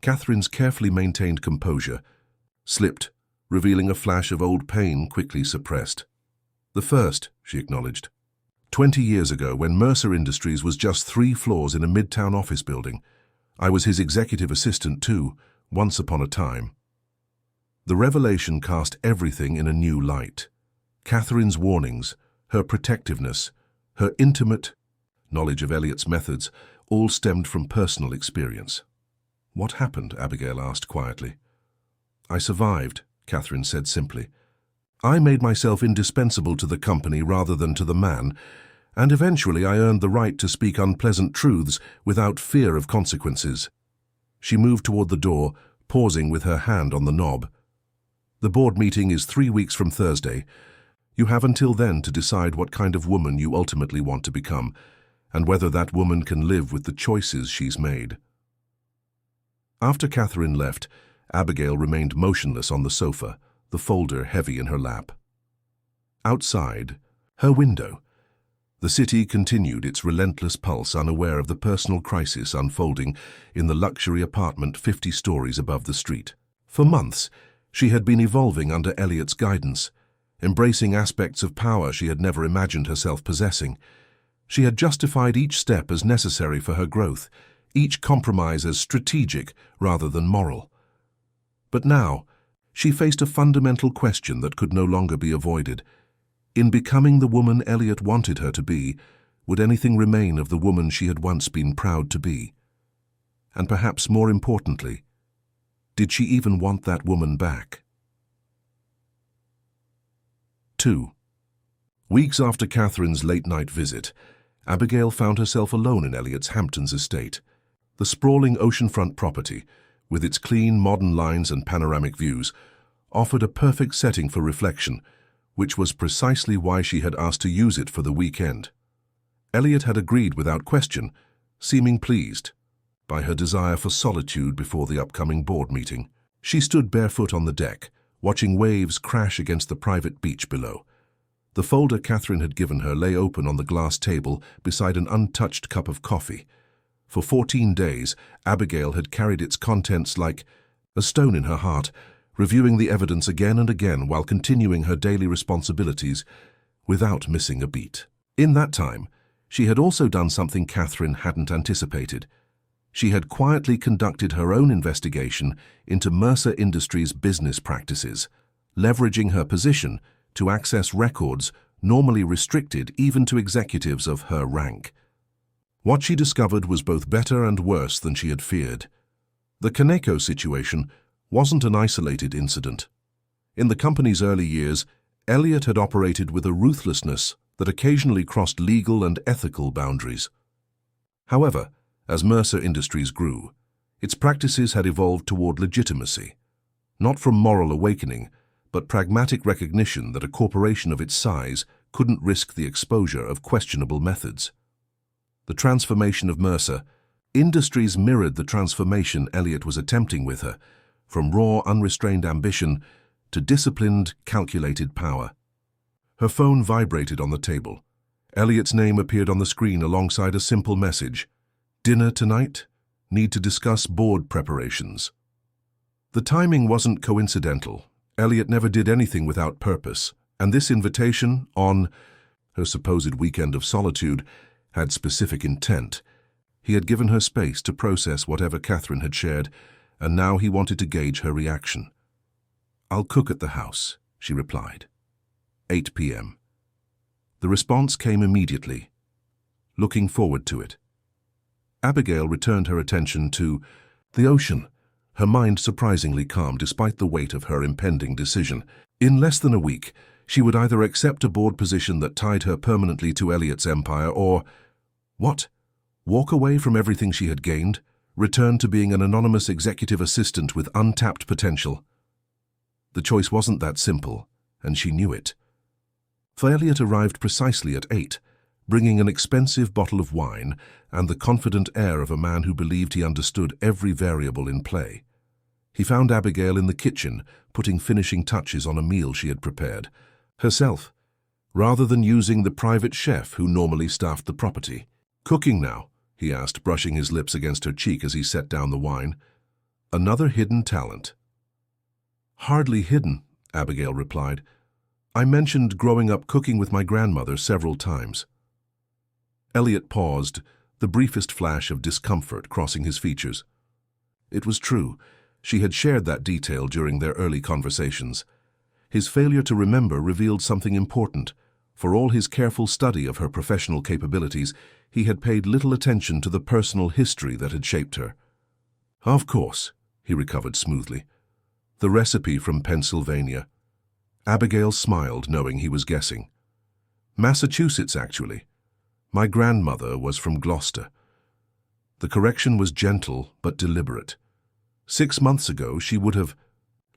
Catherine's carefully maintained composure slipped, revealing a flash of old pain quickly suppressed. The first, she acknowledged. 20 years ago, when Mercer Industries was just 3 floors in a midtown office building, I was his executive assistant too, once upon a time. The revelation cast everything in a new light. Catherine's warnings, her protectiveness, her intimate knowledge of Elliot's methods, all stemmed from personal experience. What happened? Abigail asked quietly. I survived, Catherine said simply. I made myself indispensable to the company rather than to the man, and eventually I earned the right to speak unpleasant truths without fear of consequences. She moved toward the door, pausing with her hand on the knob. The board meeting is 3 weeks from Thursday. You have until then to decide what kind of woman you ultimately want to become, and whether that woman can live with the choices she's made. After Catherine left, Abigail remained motionless on the sofa, the folder heavy in her lap. Outside, her window. The city continued its relentless pulse, unaware of the personal crisis unfolding in the luxury apartment 50 stories above the street. For months, she had been evolving under Elliot's guidance, embracing aspects of power she had never imagined herself possessing. She had justified each step as necessary for her growth, each compromise as strategic rather than moral. But now, she faced a fundamental question that could no longer be avoided. In becoming the woman Elliot wanted her to be, would anything remain of the woman she had once been proud to be? And perhaps more importantly, did she even want that woman back? 2. Weeks after Catherine's late-night visit, Abigail found herself alone in Elliot's Hamptons estate. The sprawling oceanfront property, with its clean, modern lines and panoramic views, offered a perfect setting for reflection, which was precisely why she had asked to use it for the weekend. Elliot had agreed without question, seeming pleased by her desire for solitude before the upcoming board meeting. She stood barefoot on the deck, watching waves crash against the private beach below. The folder Catherine had given her lay open on the glass table beside an untouched cup of coffee. For 14 days, Abigail had carried its contents like a stone in her heart, reviewing the evidence again and again while continuing her daily responsibilities without missing a beat. In that time, she had also done something Catherine hadn't anticipated. She had quietly conducted her own investigation into Mercer Industries' business practices, leveraging her position to access records normally restricted even to executives of her rank. What she discovered was both better and worse than she had feared. The Kaneko situation wasn't an isolated incident. In the company's early years, Elliot had operated with a ruthlessness that occasionally crossed legal and ethical boundaries. However, as Mercer Industries grew, its practices had evolved toward legitimacy, not from moral awakening, but pragmatic recognition that a corporation of its size couldn't risk the exposure of questionable methods. The transformation of Mercer Industries mirrored the transformation Elliot was attempting with her, from raw, unrestrained ambition to disciplined, calculated power. Her phone vibrated on the table. Elliot's name appeared on the screen alongside a simple message. "Dinner tonight? Need to discuss board preparations." The timing wasn't coincidental. Elliot never did anything without purpose, and this invitation, on her supposed weekend of solitude, had specific intent. He had given her space to process whatever Catherine had shared, and now he wanted to gauge her reaction. "I'll cook at the house," she replied. 8 p.m. The response came immediately. "Looking forward to it." Abigail returned her attention to the ocean, her mind surprisingly calm despite the weight of her impending decision. In less than a week, she would either accept a board position that tied her permanently to Elliot's empire or, what? Walk away from everything she had gained, return to being an anonymous executive assistant with untapped potential. The choice wasn't that simple, and she knew it. For Elliot arrived precisely at 8, bringing an expensive bottle of wine and the confident air of a man who believed he understood every variable in play. He found Abigail in the kitchen, putting finishing touches on a meal she had prepared herself, rather than using the private chef who normally staffed the property. "Cooking now?" he asked, brushing his lips against her cheek as he set down the wine. "Another hidden talent." "Hardly hidden," Abigail replied. "I mentioned growing up cooking with my grandmother several times." Elliot paused, the briefest flash of discomfort crossing his features. It was true. She had shared that detail during their early conversations. His failure to remember revealed something important. For all his careful study of her professional capabilities, he had paid little attention to the personal history that had shaped her. "Of course," he recovered smoothly. "The recipe from Pennsylvania." Abigail smiled, knowing he was guessing. "Massachusetts, actually. My grandmother was from Gloucester." The correction was gentle but deliberate. 6 months ago, she would have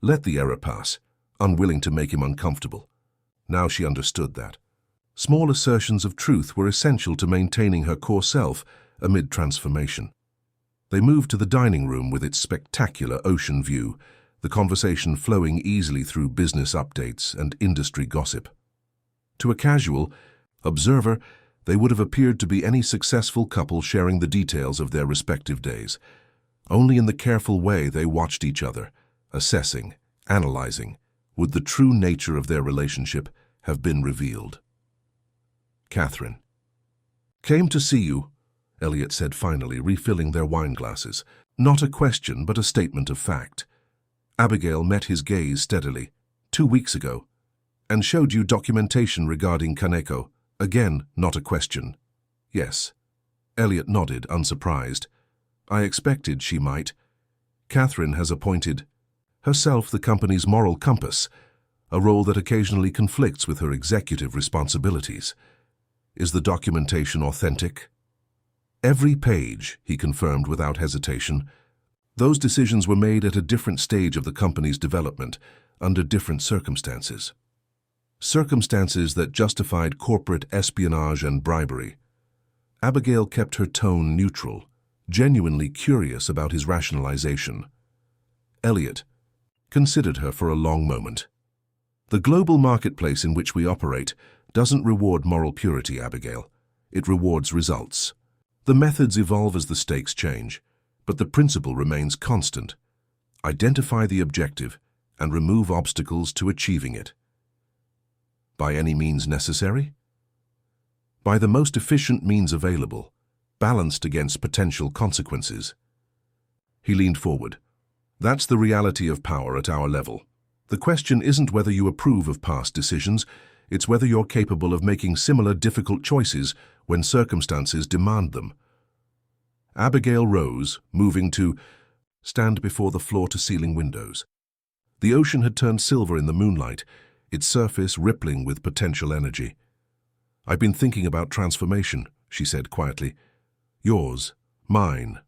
let the error pass, unwilling to make him uncomfortable. Now she understood that. Small assertions of truth were essential to maintaining her core self amid transformation. They moved to the dining room with its spectacular ocean view, the conversation flowing easily through business updates and industry gossip. To a casual observer, they would have appeared to be any successful couple sharing the details of their respective days. Only in the careful way they watched each other, assessing, analyzing, would the true nature of their relationship have been revealed. "Catherine." "Came to see you," Elliot said finally, refilling their wine glasses. Not a question, but a statement of fact. Abigail met his gaze steadily. 2 weeks ago. And showed you documentation regarding Kaneko. Again, not a question. "Yes." Elliot nodded, unsurprised. "I expected she might. Catherine has appointed herself the company's moral compass, a role that occasionally conflicts with her executive responsibilities. Is the documentation authentic?" "Every page," he confirmed without hesitation. "Those decisions were made at a different stage of the company's development, under different circumstances. Circumstances that justified corporate espionage and bribery. Abigail kept her tone neutral, genuinely curious about his rationalization. Elliot considered her for a long moment. The global marketplace in which we operate doesn't reward moral purity, Abigail. It rewards results. The methods evolve as the stakes change, but the principle remains constant. Identify the objective and remove obstacles to achieving it. By any means necessary? By the most efficient means available, balanced against potential consequences. He leaned forward. That's the reality of power at our level. The question isn't whether you approve of past decisions, it's whether you're capable of making similar difficult choices when circumstances demand them. Abigail rose, moving to stand before the floor-to-ceiling windows. The ocean had turned silver in the moonlight, its surface rippling with potential energy. "I've been thinking about transformation," she said quietly. "Yours, mine,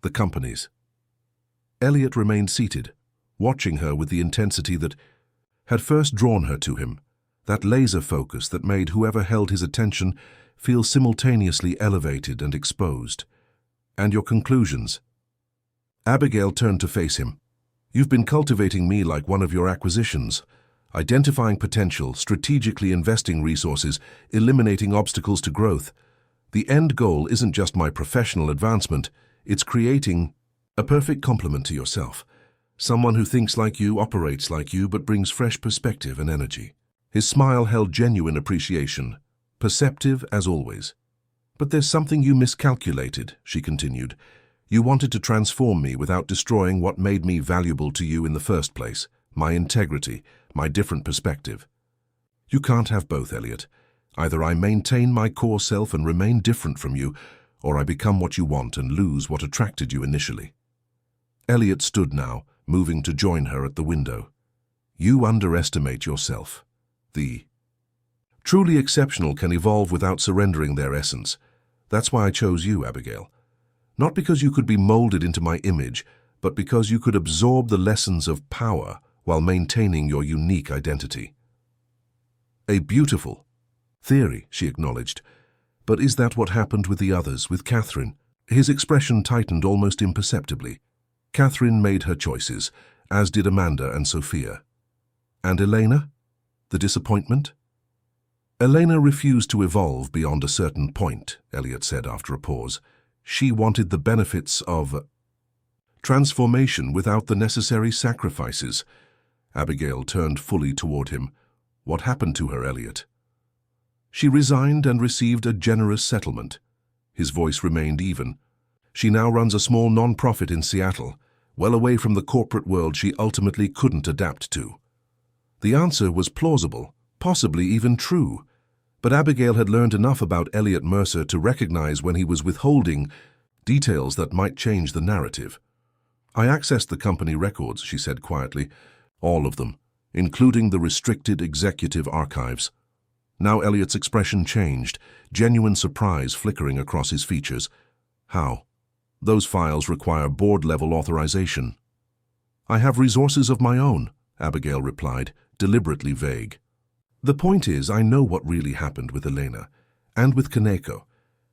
the company's." Elliot remained seated, watching her with the intensity that had first drawn her to him, that laser focus that made whoever held his attention feel simultaneously elevated and exposed. "And your conclusions?" Abigail turned to face him. "You've been cultivating me like one of your acquisitions, identifying potential, strategically investing resources, eliminating obstacles to growth. The end goal isn't just my professional advancement, it's creating a perfect complement to yourself. Someone who thinks like you, operates like you, but brings fresh perspective and energy." His smile held genuine appreciation, perceptive as always. "But there's something you miscalculated," she continued. "You wanted to transform me without destroying what made me valuable to you in the first place, my integrity, my different perspective. You can't have both, Elliot. Either I maintain my core self and remain different from you, or I become what you want and lose what attracted you initially." Elliot stood now, moving to join her at the window. "You underestimate yourself. The truly exceptional can evolve without surrendering their essence. That's why I chose you, Abigail. Not because you could be molded into my image, but because you could absorb the lessons of power while maintaining your unique identity." "A beautiful theory," she acknowledged. "But is that what happened with the others, with Catherine?" His expression tightened almost imperceptibly. "Catherine made her choices, as did Amanda and Sophia. And Elena? The disappointment?" "Elena refused to evolve beyond a certain point," Elliot said after a pause. "She wanted the benefits of transformation without the necessary sacrifices." Abigail turned fully toward him. "What happened to her, Elliot?" "She resigned and received a generous settlement." His voice remained even. "She now runs a small non-profit in Seattle, well away from the corporate world she ultimately couldn't adapt to." The answer was plausible, possibly even true. But Abigail had learned enough about Elliot Mercer to recognize when he was withholding details that might change the narrative. "I accessed the company records," she said quietly. "All of them, including the restricted executive archives." Now Elliot's expression changed, genuine surprise flickering across his features. "How?" "Those files require board-level authorization." "I have resources of my own," Abigail replied, deliberately vague. "The point is, I know what really happened with Elena, and with Kaneko,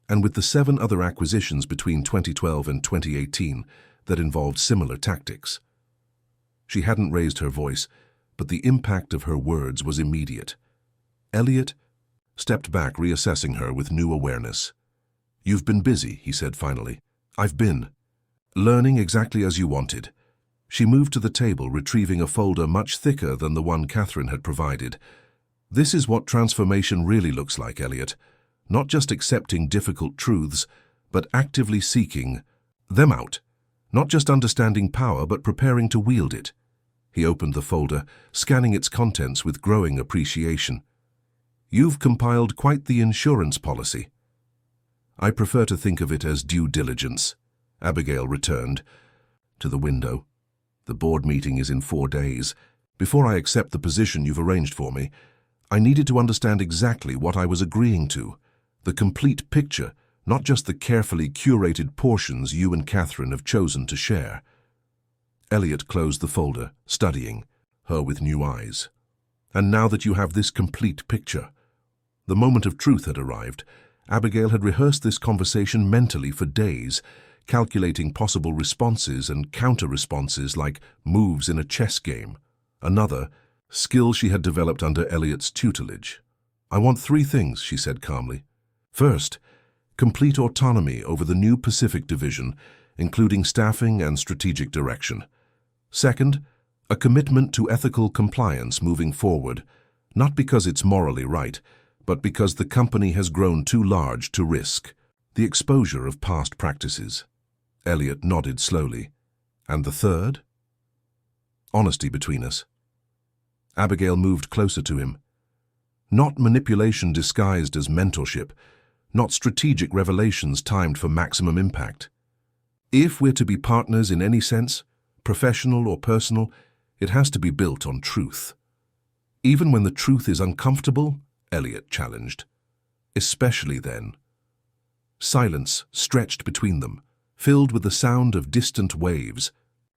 and with the 7 other acquisitions between 2012 and 2018 that involved similar tactics." She hadn't raised her voice, but the impact of her words was immediate. Elliot stepped back, reassessing her with new awareness. "You've been busy," he said finally. "I've been learning exactly as you wanted." She moved to the table, retrieving a folder much thicker than the one Catherine had provided. "This is what transformation really looks like, Elliot. Not just accepting difficult truths, but actively seeking them out. Not just understanding power, but preparing to wield it." He opened the folder, scanning its contents with growing appreciation. "You've compiled quite the insurance policy." "I prefer to think of it as due diligence," Abigail returned to the window. "The board meeting is in 4 days. Before I accept the position you've arranged for me, I needed to understand exactly what I was agreeing to, the complete picture, not just the carefully curated portions you and Catherine have chosen to share." Elliot closed the folder, studying her with new eyes. "And now that you have this complete picture," the moment of truth had arrived. Abigail had rehearsed this conversation mentally for days, calculating possible responses and counter-responses like moves in a chess game. Another, skill she had developed under Elliot's tutelage. "I want 3 things," she said calmly. "First, complete autonomy over the new Pacific Division, including staffing and strategic direction. Second, a commitment to ethical compliance moving forward, not because it's morally right, but because the company has grown too large to risk the exposure of past practices." Elliot nodded slowly. "And the third?" "Honesty between us." Abigail moved closer to him. Not manipulation disguised as mentorship, not strategic revelations timed for maximum impact. If we're to be partners in any sense, professional or personal, it has to be built on truth. Even when the truth is uncomfortable, Elliot challenged. Especially then. Silence stretched between them, filled with the sound of distant waves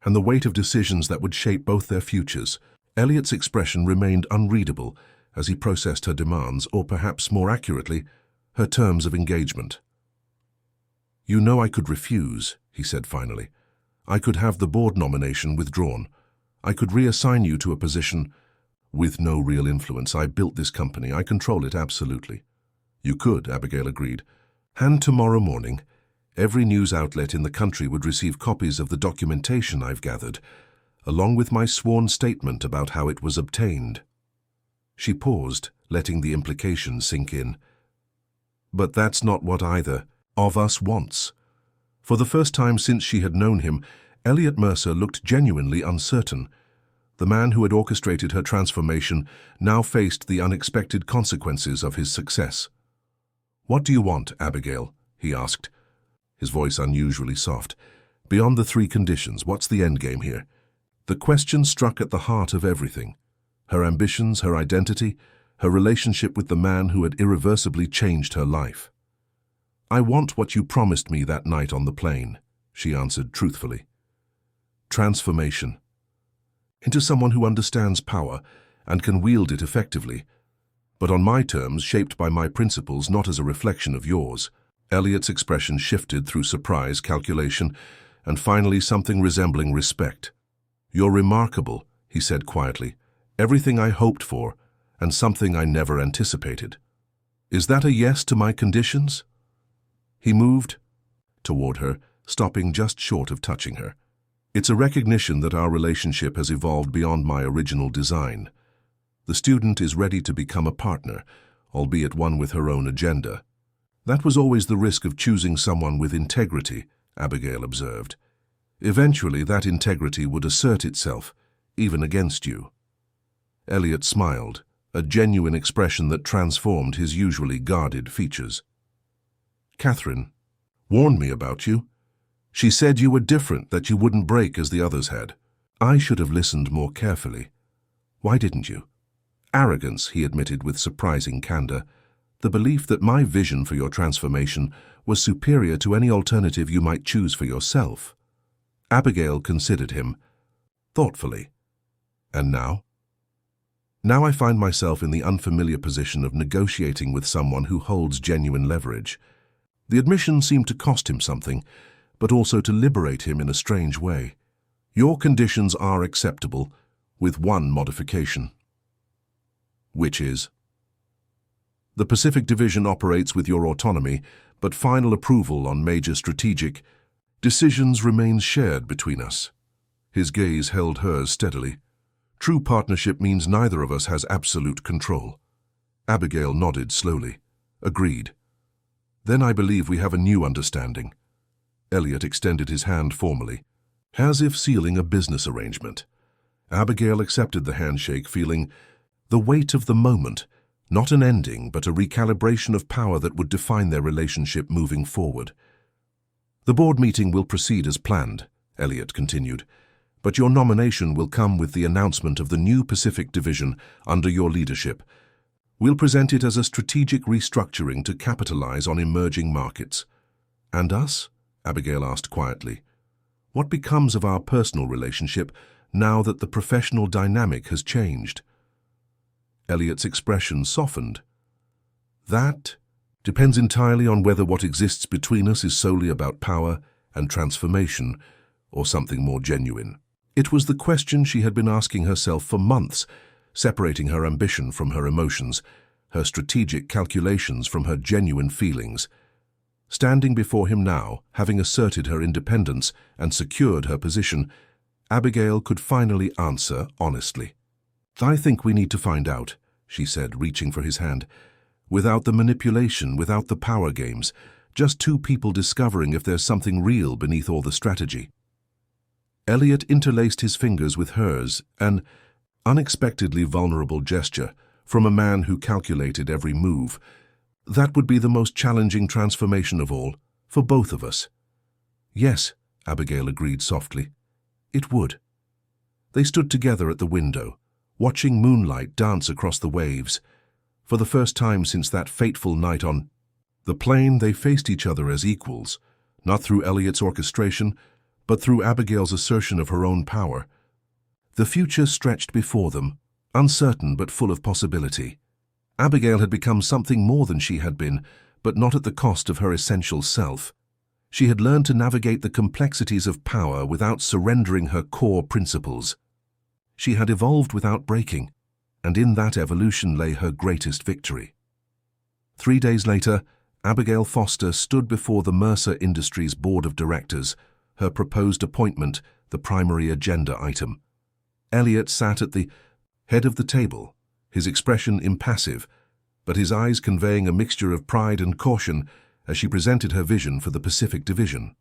and the weight of decisions that would shape both their futures. Elliot's expression remained unreadable as he processed her demands, or perhaps more accurately, her terms of engagement. "You know I could refuse," he said finally. "I could have the board nomination withdrawn. I could reassign you to a position with no real influence. I built this company. I control it absolutely." "You could," Abigail agreed. "And tomorrow morning, every news outlet in the country would receive copies of the documentation I've gathered, along with my sworn statement about how it was obtained." She paused, letting the implication sink in. "But that's not what either of us wants." For the first time since she had known him, Elliot Mercer looked genuinely uncertain. The man who had orchestrated her transformation now faced the unexpected consequences of his success. "What do you want, Abigail?" he asked, his voice unusually soft. "Beyond the 3 conditions, what's the endgame here?" The question struck at the heart of everything. Her ambitions, her identity, her relationship with the man who had irreversibly changed her life. "I want what you promised me that night on the plane," she answered truthfully. "Transformation. Into someone who understands power and can wield it effectively, but on my terms, shaped by my principles, not as a reflection of yours." Elliot's expression shifted through surprise, calculation, and finally something resembling respect. "You're remarkable," he said quietly. "Everything I hoped for, and something I never anticipated. Is that a yes to my conditions?" He moved toward her, stopping just short of touching her. "It's a recognition that our relationship has evolved beyond my original design. The student is ready to become a partner, albeit one with her own agenda." "That was always the risk of choosing someone with integrity," Abigail observed. "Eventually, that integrity would assert itself, even against you." Elliot smiled, a genuine expression that transformed his usually guarded features. "Catherine warned me about you. She said you were different, that you wouldn't break as the others had. I should have listened more carefully. Why didn't you?" "Arrogance," he admitted with surprising candor. "The belief that my vision for your transformation was superior to any alternative you might choose for yourself." Abigail considered him thoughtfully. "And now?" "Now I find myself in the unfamiliar position of negotiating with someone who holds genuine leverage." The admission seemed to cost him something, but also to liberate him in a strange way. "Your conditions are acceptable, with one modification." "Which is?" "The Pacific Division operates with your autonomy, but final approval on major strategic decisions remains shared between us." His gaze held hers steadily. "True partnership means neither of us has absolute control." Abigail nodded slowly. "Agreed. Then I believe we have a new understanding." Elliot extended his hand formally, as if sealing a business arrangement. Abigail accepted the handshake, feeling the weight of the moment, not an ending, but a recalibration of power that would define their relationship moving forward. "The board meeting will proceed as planned," Elliot continued, "but your nomination will come with the announcement of the new Pacific Division under your leadership. We'll present it as a strategic restructuring to capitalize on emerging markets." "And us?" Abigail asked quietly. "What becomes of our personal relationship now that the professional dynamic has changed?" Elliot's expression softened. "That Depends entirely on whether what exists between us is solely about power and transformation, or something more genuine. It was the question she had been asking herself for months, separating her ambition from her emotions, her strategic calculations from her genuine feelings. Standing before him now, having asserted her independence and secured her position, Abigail could finally answer honestly. "I think we need to find out," she said, reaching for his hand. "Without the manipulation, without the power games, just two people discovering if there's something real beneath all the strategy." Elliot interlaced his fingers with hers, an unexpectedly vulnerable gesture from a man who calculated every move. That would be the most challenging transformation of all, for both of us. "Yes," Abigail agreed softly. "It would." They stood together at the window, watching moonlight dance across the waves. For the first time since that fateful night on the plane, they faced each other as equals, not through Elliot's orchestration, but through Abigail's assertion of her own power. The future stretched before them, uncertain but full of possibility. Abigail had become something more than she had been, but not at the cost of her essential self. She had learned to navigate the complexities of power without surrendering her core principles. She had evolved without breaking, and in that evolution lay her greatest victory. 3 days later, Abigail Foster stood before the Mercer Industries Board of Directors, her proposed appointment the primary agenda item. Elliot sat at the head of the table, his expression impassive, but his eyes conveying a mixture of pride and caution as she presented her vision for the Pacific Division.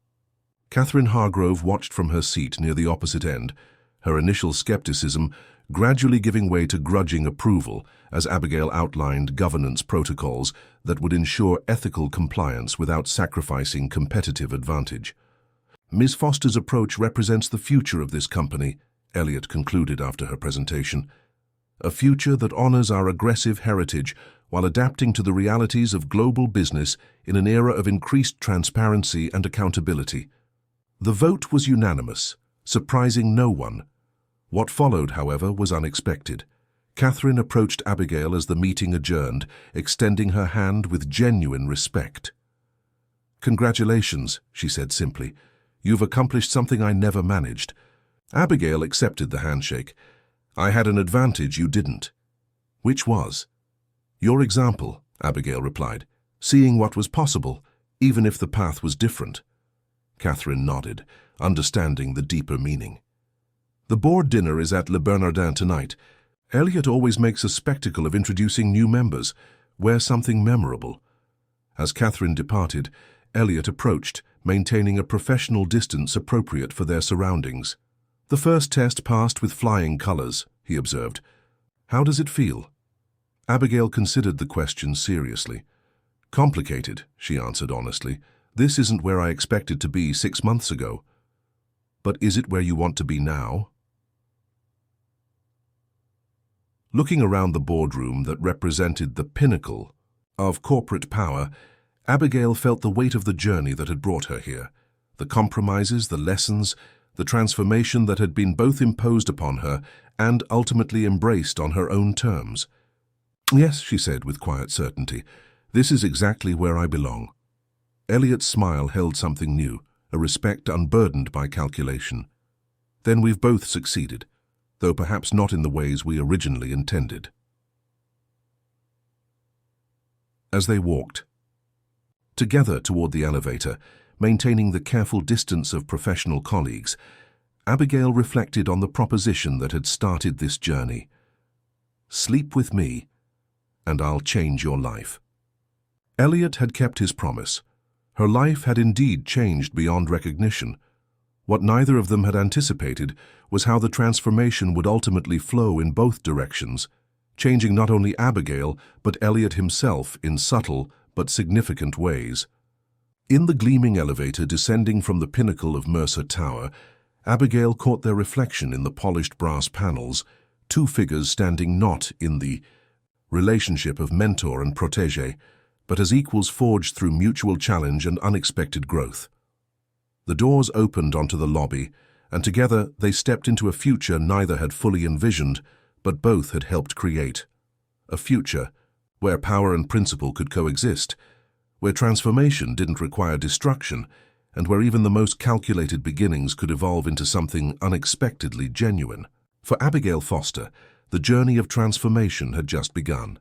Catherine Hargrove watched from her seat near the opposite end, her initial skepticism gradually giving way to grudging approval as Abigail outlined governance protocols that would ensure ethical compliance without sacrificing competitive advantage. "Ms. Foster's approach represents the future of this company," Elliot concluded after her presentation. "A future that honors our aggressive heritage while adapting to the realities of global business in an era of increased transparency and accountability." The vote was unanimous, surprising no one. What followed, however, was unexpected. Catherine approached Abigail as the meeting adjourned, extending her hand with genuine respect. "Congratulations," she said simply. "You've accomplished something I never managed." Abigail accepted the handshake. "I had an advantage you didn't." "Which was?" "Your example," Abigail replied, "seeing what was possible, even if the path was different." Catherine nodded, understanding the deeper meaning. "The board dinner is at Le Bernardin tonight. Elliot always makes a spectacle of introducing new members. Wear something memorable." As Catherine departed, Elliot approached, maintaining a professional distance appropriate for their surroundings. "The first test passed with flying colors," he observed. "How does it feel?" Abigail considered the question seriously. "Complicated," she answered honestly. "This isn't where I expected to be 6 months ago." "But is it where you want to be now?" Looking around the boardroom that represented the pinnacle of corporate power, Abigail felt the weight of the journey that had brought her here, the compromises, the lessons, the transformation that had been both imposed upon her and ultimately embraced on her own terms. "Yes," she said with quiet certainty, "this is exactly where I belong." Elliot's smile held something new, a respect unburdened by calculation. "Then we've both succeeded, though perhaps not in the ways we originally intended." As they walked together toward the elevator, maintaining the careful distance of professional colleagues, Abigail reflected on the proposition that had started this journey. "Sleep with me, and I'll change your life." Elliot had kept his promise. Her life had indeed changed beyond recognition. What neither of them had anticipated was how the transformation would ultimately flow in both directions, changing not only Abigail but Elliot himself in subtle but significant ways. In the gleaming elevator descending from the pinnacle of Mercer Tower, Abigail caught their reflection in the polished brass panels, two figures standing not in the relationship of mentor and protégé, but as equals forged through mutual challenge and unexpected growth. The doors opened onto the lobby, and together they stepped into a future neither had fully envisioned, but both had helped create. A future where power and principle could coexist, where transformation didn't require destruction, and where even the most calculated beginnings could evolve into something unexpectedly genuine. For Abigail Foster, the journey of transformation had just begun,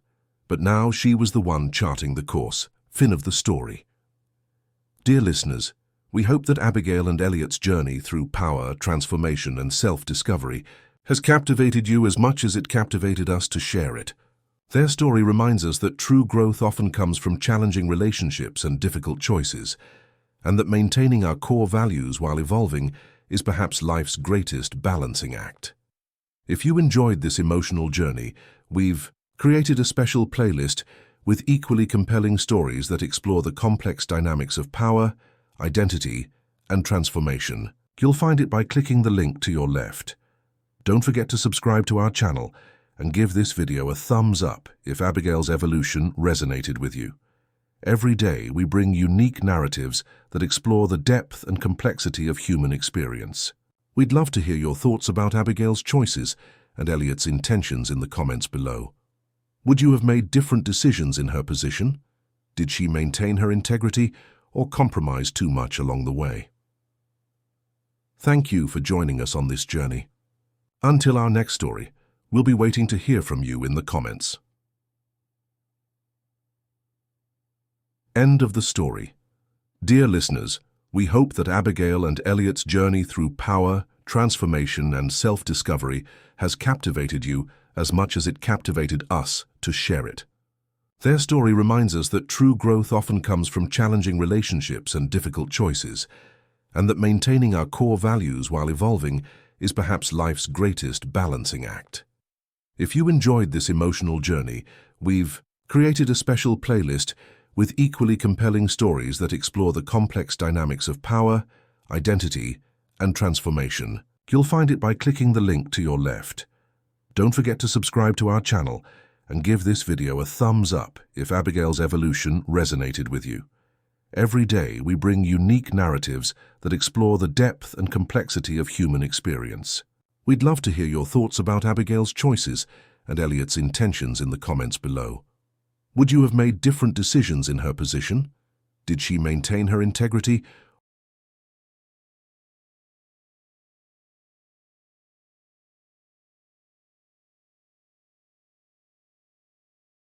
but now she was the one charting the course, fin of the story. Dear listeners, we hope that Abigail and Elliot's journey through power, transformation, and self-discovery has captivated you as much as it captivated us to share it. Their story reminds us that true growth often comes from challenging relationships and difficult choices, and that maintaining our core values while evolving is perhaps life's greatest balancing act. If you enjoyed this emotional journey, we've created a special playlist with equally compelling stories that explore the complex dynamics of power, identity, and transformation. You'll find it by clicking the link to your left. Don't forget to subscribe to our channel and give this video a thumbs up if Abigail's evolution resonated with you. Every day we bring unique narratives that explore the depth and complexity of human experience. We'd love to hear your thoughts about Abigail's choices and Elliot's intentions in the comments below. Would you have made different decisions in her position? Did she maintain her integrity or compromise too much along the way? Thank you for joining us on this journey. Until our next story, we'll be waiting to hear from you in the comments. End of the story. Dear listeners, we hope that Abigail and Elliot's journey through power, transformation, and self-discovery has captivated you as much as it captivated us to share it. Their story reminds us that true growth often comes from challenging relationships and difficult choices, and that maintaining our core values while evolving is perhaps life's greatest balancing act. If you enjoyed this emotional journey, we've created a special playlist with equally compelling stories that explore the complex dynamics of power, identity, and transformation. You'll find it by clicking the link to your left. Don't forget to subscribe to our channel and give this video a thumbs up if Abigail's evolution resonated with you. Every day we bring unique narratives that explore the depth and complexity of human experience. We'd love to hear your thoughts about Abigail's choices and Elliot's intentions in the comments below. Would you have made different decisions in her position? Did she maintain her integrity